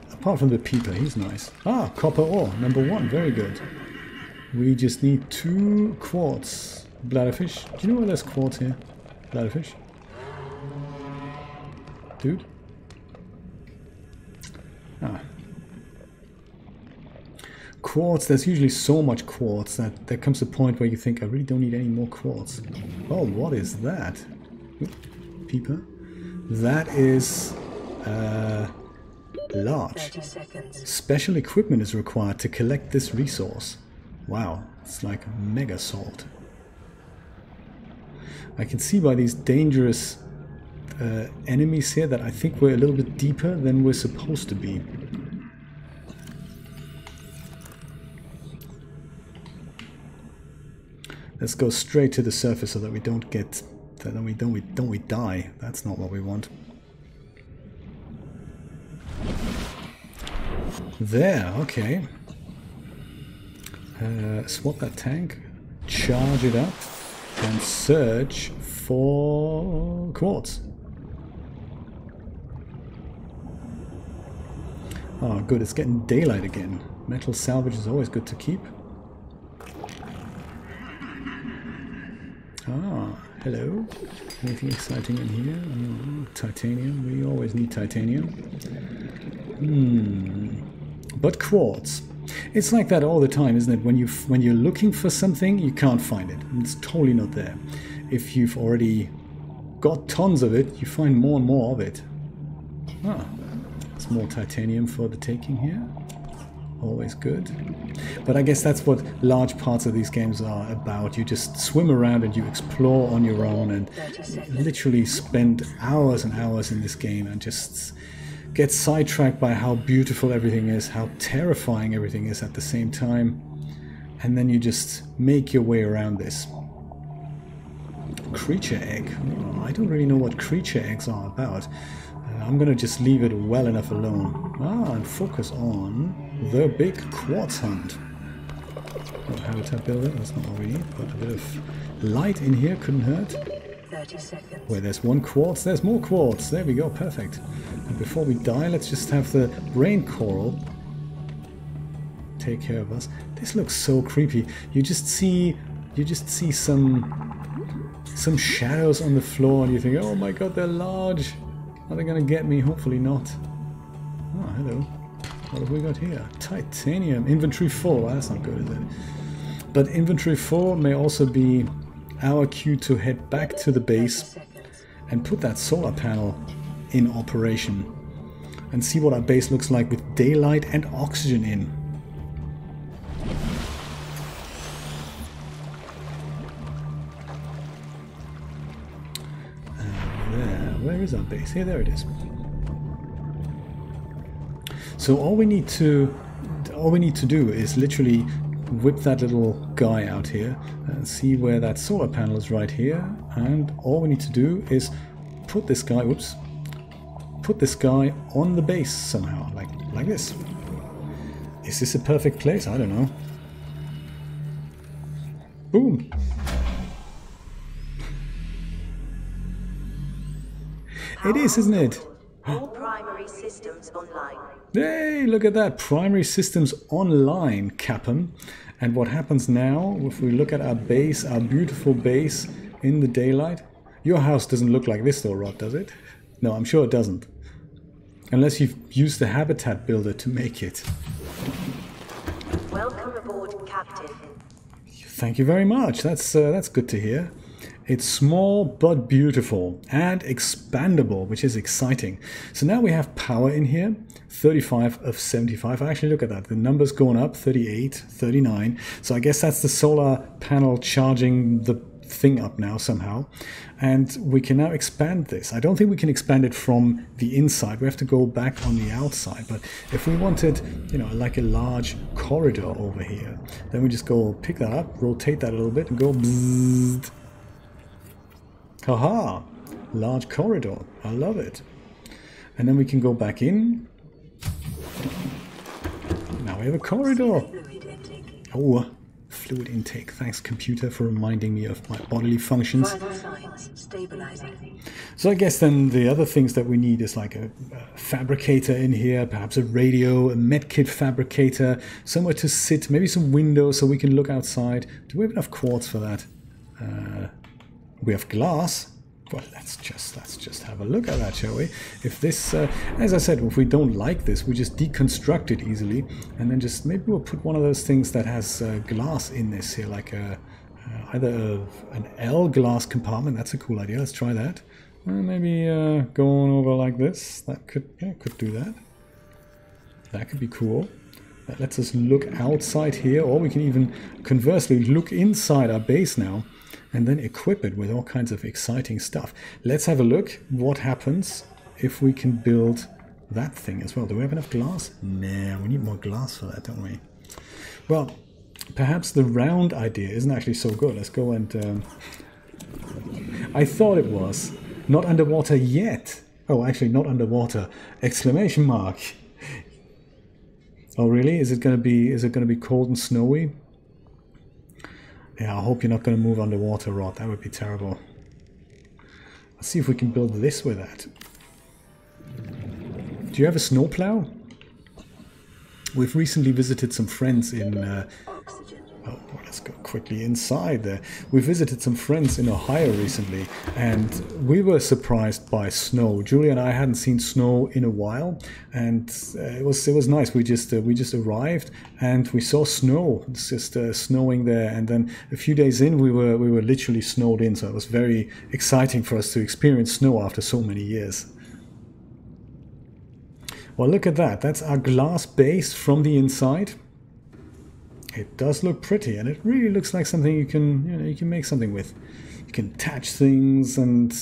Speaker 1: Apart from the peeper, he's nice. Ah, copper ore, number 1. Very good. We just need 2 quartz. Bladderfish. Do you know where there's quartz here? Bladderfish? Dude? Ah. Quartz, there's usually so much quartz that there comes a point where you think, I really don't need any more quartz. Oh, what is that? Peeper? That is... large. Special equipment is required to collect this resource. Wow, it's like mega salt. I can see by these dangerous enemies here that I think we're a little bit deeper than we're supposed to be. Let's go straight to the surface so that we don't get, that we die. That's not what we want. There, okay. Swap that tank, charge it up, and search for quartz. Oh, good, it's getting daylight again. Metal salvage is always good to keep. Ah, hello. Anything exciting in here? Titanium, we always need titanium. But quartz. It's like that all the time, isn't it? When you're looking for something, you can't find it. It's totally not there. If you've already got tons of it, you find more and more of it. Ah, it's more titanium for the taking here. Always good. But I guess that's what large parts of these games are about. You just swim around and you explore on your own and literally spend hours and hours in this game and just get sidetracked by how beautiful everything is, how terrifying everything is at the same time. And then you just make your way around this. Creature egg. Oh, I don't really know what creature eggs are about. I'm gonna just leave it well enough alone. And focus on the big quartz hunt. Oh, habitat builder, that's not what we need, but a bit of light in here couldn't hurt.
Speaker 2: 30 seconds.
Speaker 1: Where there's one quartz, there's more quartz. There we go, perfect. And before we die, let's just have the rain coral take care of us. This looks so creepy. You just see some shadows on the floor, and you think, oh my god, they're large. Are they gonna get me? Hopefully not. Oh, hello. What have we got here? Titanium. Inventory 4. Well, that's not good, is it? But inventory 4 may also be our cue to head back to the base and put that solar panel in operation and see what our base looks like with daylight and oxygen in. Where is our base? Here, there it is. So all we need to do is literally whip that little guy out here and see where that solar panel is right here. And all we need to do is put this guy, whoops, put this guy on the base somehow, like this. Is this a perfect place? I don't know. Boom. It is, isn't it?
Speaker 4: All primary systems online.
Speaker 1: Hey, look at that. Primary systems online, Captain. And what happens now, if we look at our base, our beautiful base in the daylight? Your house doesn't look like this though, Rod, does it? No, I'm sure it doesn't. Unless you've used the habitat builder to make it.
Speaker 4: Welcome aboard, Captain.
Speaker 1: Thank you very much. That's good to hear. It's small but beautiful and expandable, which is exciting. So now we have power in here, 35 of 75. Actually, look at that. The number's going up, 38, 39. So I guess that's the solar panel charging the thing up now somehow. And we can now expand this. I don't think we can expand it from the inside. We have to go back on the outside. But if we wanted, you know, like a large corridor over here, then we just go pick that up, rotate that a little bit and go bzzzt. Haha, large corridor. I love it. And then we can go back in. Now we have a corridor. Oh, fluid intake. Thanks, computer, for reminding me of my bodily functions. So I guess then the other things that we need is like a fabricator in here, perhaps a radio, a medkit fabricator, somewhere to sit, maybe some windows so we can look outside. Do we have enough quartz for that? We have glass. Well, let's just have a look at that, shall we? If this, as I said, if we don't like this, we just deconstruct it easily, and then just maybe we'll put one of those things that has glass in this here, like either an L glass compartment. That's a cool idea. Let's try that. Maybe going over like this. That could do that. That could be cool. That lets us look outside here, or we can even conversely look inside our base now. And then equip it with all kinds of exciting stuff. Let's have a look what happens if we can build that thing as well. Do we have enough glass? Nah, we need more glass for that, don't we? Well, perhaps the round idea isn't actually so good. Let's go and... I thought it was. Not underwater yet. Oh, actually not underwater. Exclamation mark. Oh, really? Is it going to be cold and snowy? Yeah, I hope you're not going to move underwater, Rod. That would be terrible. Let's see if we can build this with that. Do you have a snowplow? We've recently visited some friends in... oh, let's go quickly inside there. We visited some friends in Ohio recently, and we were surprised by snow. Julia and I hadn't seen snow in a while, and it was nice. We just arrived and we saw snow. It's just snowing there, and then a few days in we were literally snowed in. So it was very exciting for us to experience snow after so many years. Well, look at that. That's our glass base from the inside. It does look pretty, and it really looks like something you can make something with. You can attach things and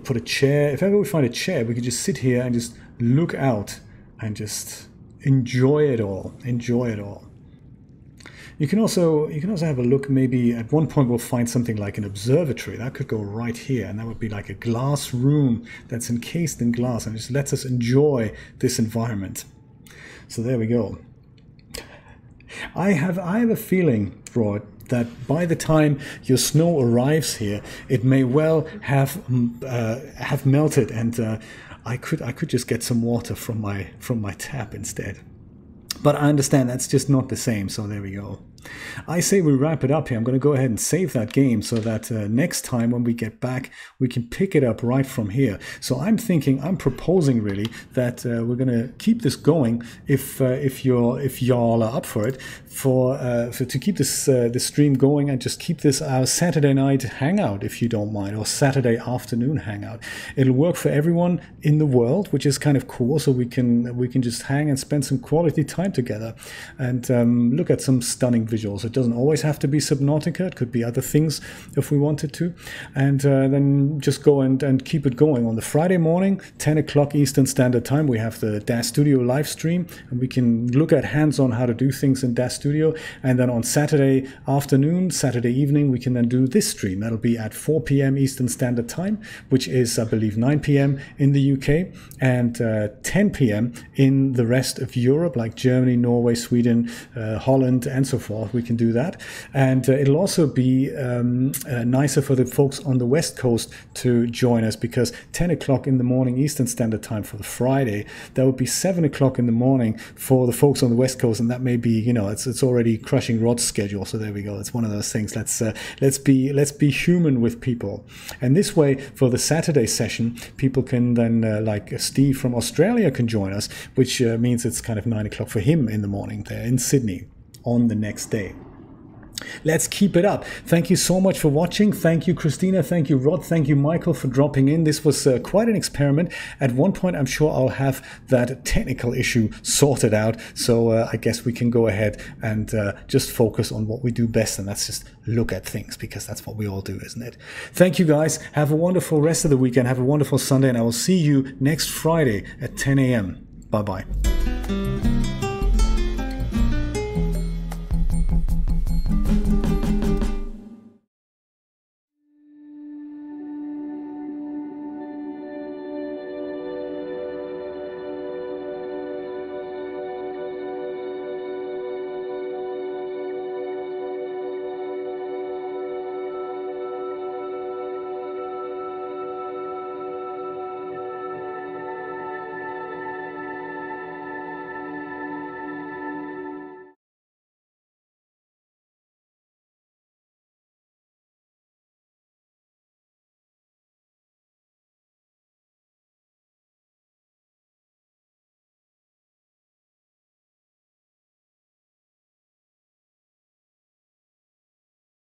Speaker 1: put a chair. If ever we find a chair, we could just sit here and just look out and just enjoy it all. Enjoy it all. You can also have a look. Maybe at one point we'll find something like an observatory. That could go right here, and that would be like a glass room that's encased in glass and just lets us enjoy this environment. So there we go. I have a feeling, Rod, that by the time your snow arrives here, it may well have melted, and I could just get some water from my tap instead. But I understand that's just not the same, so there we go. I say we wrap it up here. I'm going to go ahead and save that game so that next time when we get back, we can pick it up right from here. So I'm proposing really that we're going to keep this going if y'all are up for it, to keep this stream going, and just keep this our Saturday night hangout, if you don't mind, or Saturday afternoon hangout. It'll work for everyone in the world, which is kind of cool. So we can just hang and spend some quality time together and look at some stunning visuals. It doesn't always have to be Subnautica. It could be other things if we wanted to. And then just go and keep it going. On the Friday morning, 10 o'clock Eastern Standard Time, we have the DAS Studio live stream, and we can look at hands-on how to do things in DAS Studio. And then on Saturday afternoon, Saturday evening, we can then do this stream. That'll be at 4 p.m. Eastern Standard Time, which is, I believe, 9 p.m. in the UK, and 10 p.m. in the rest of Europe, like Germany, Norway, Sweden, Holland, and so forth. We can do that. And it'll also be nicer for the folks on the West Coast to join us, because 10 o'clock in the morning Eastern Standard Time for the Friday, that would be 7 o'clock in the morning for the folks on the West Coast, and that may be, it's already crushing Rod's schedule. So there we go. It's one of those things. Let's be human with people. And this way, for the Saturday session, people can then, like Steve from Australia can join us, which means it's kind of 9 o'clock for him in the morning there in Sydney on the next day. Let's keep it up. Thank you so much for watching. Thank you, Christina. Thank you, Rod. Thank you, Michael, for dropping in. This was quite an experiment. At one point, I'm sure I'll have that technical issue sorted out. So I guess we can go ahead and just focus on what we do best, and that's just look at things, because that's what we all do, isn't it? Thank you, guys. Have a wonderful rest of the weekend. Have a wonderful Sunday, and I will see you next Friday at 10 a.m. Bye-bye.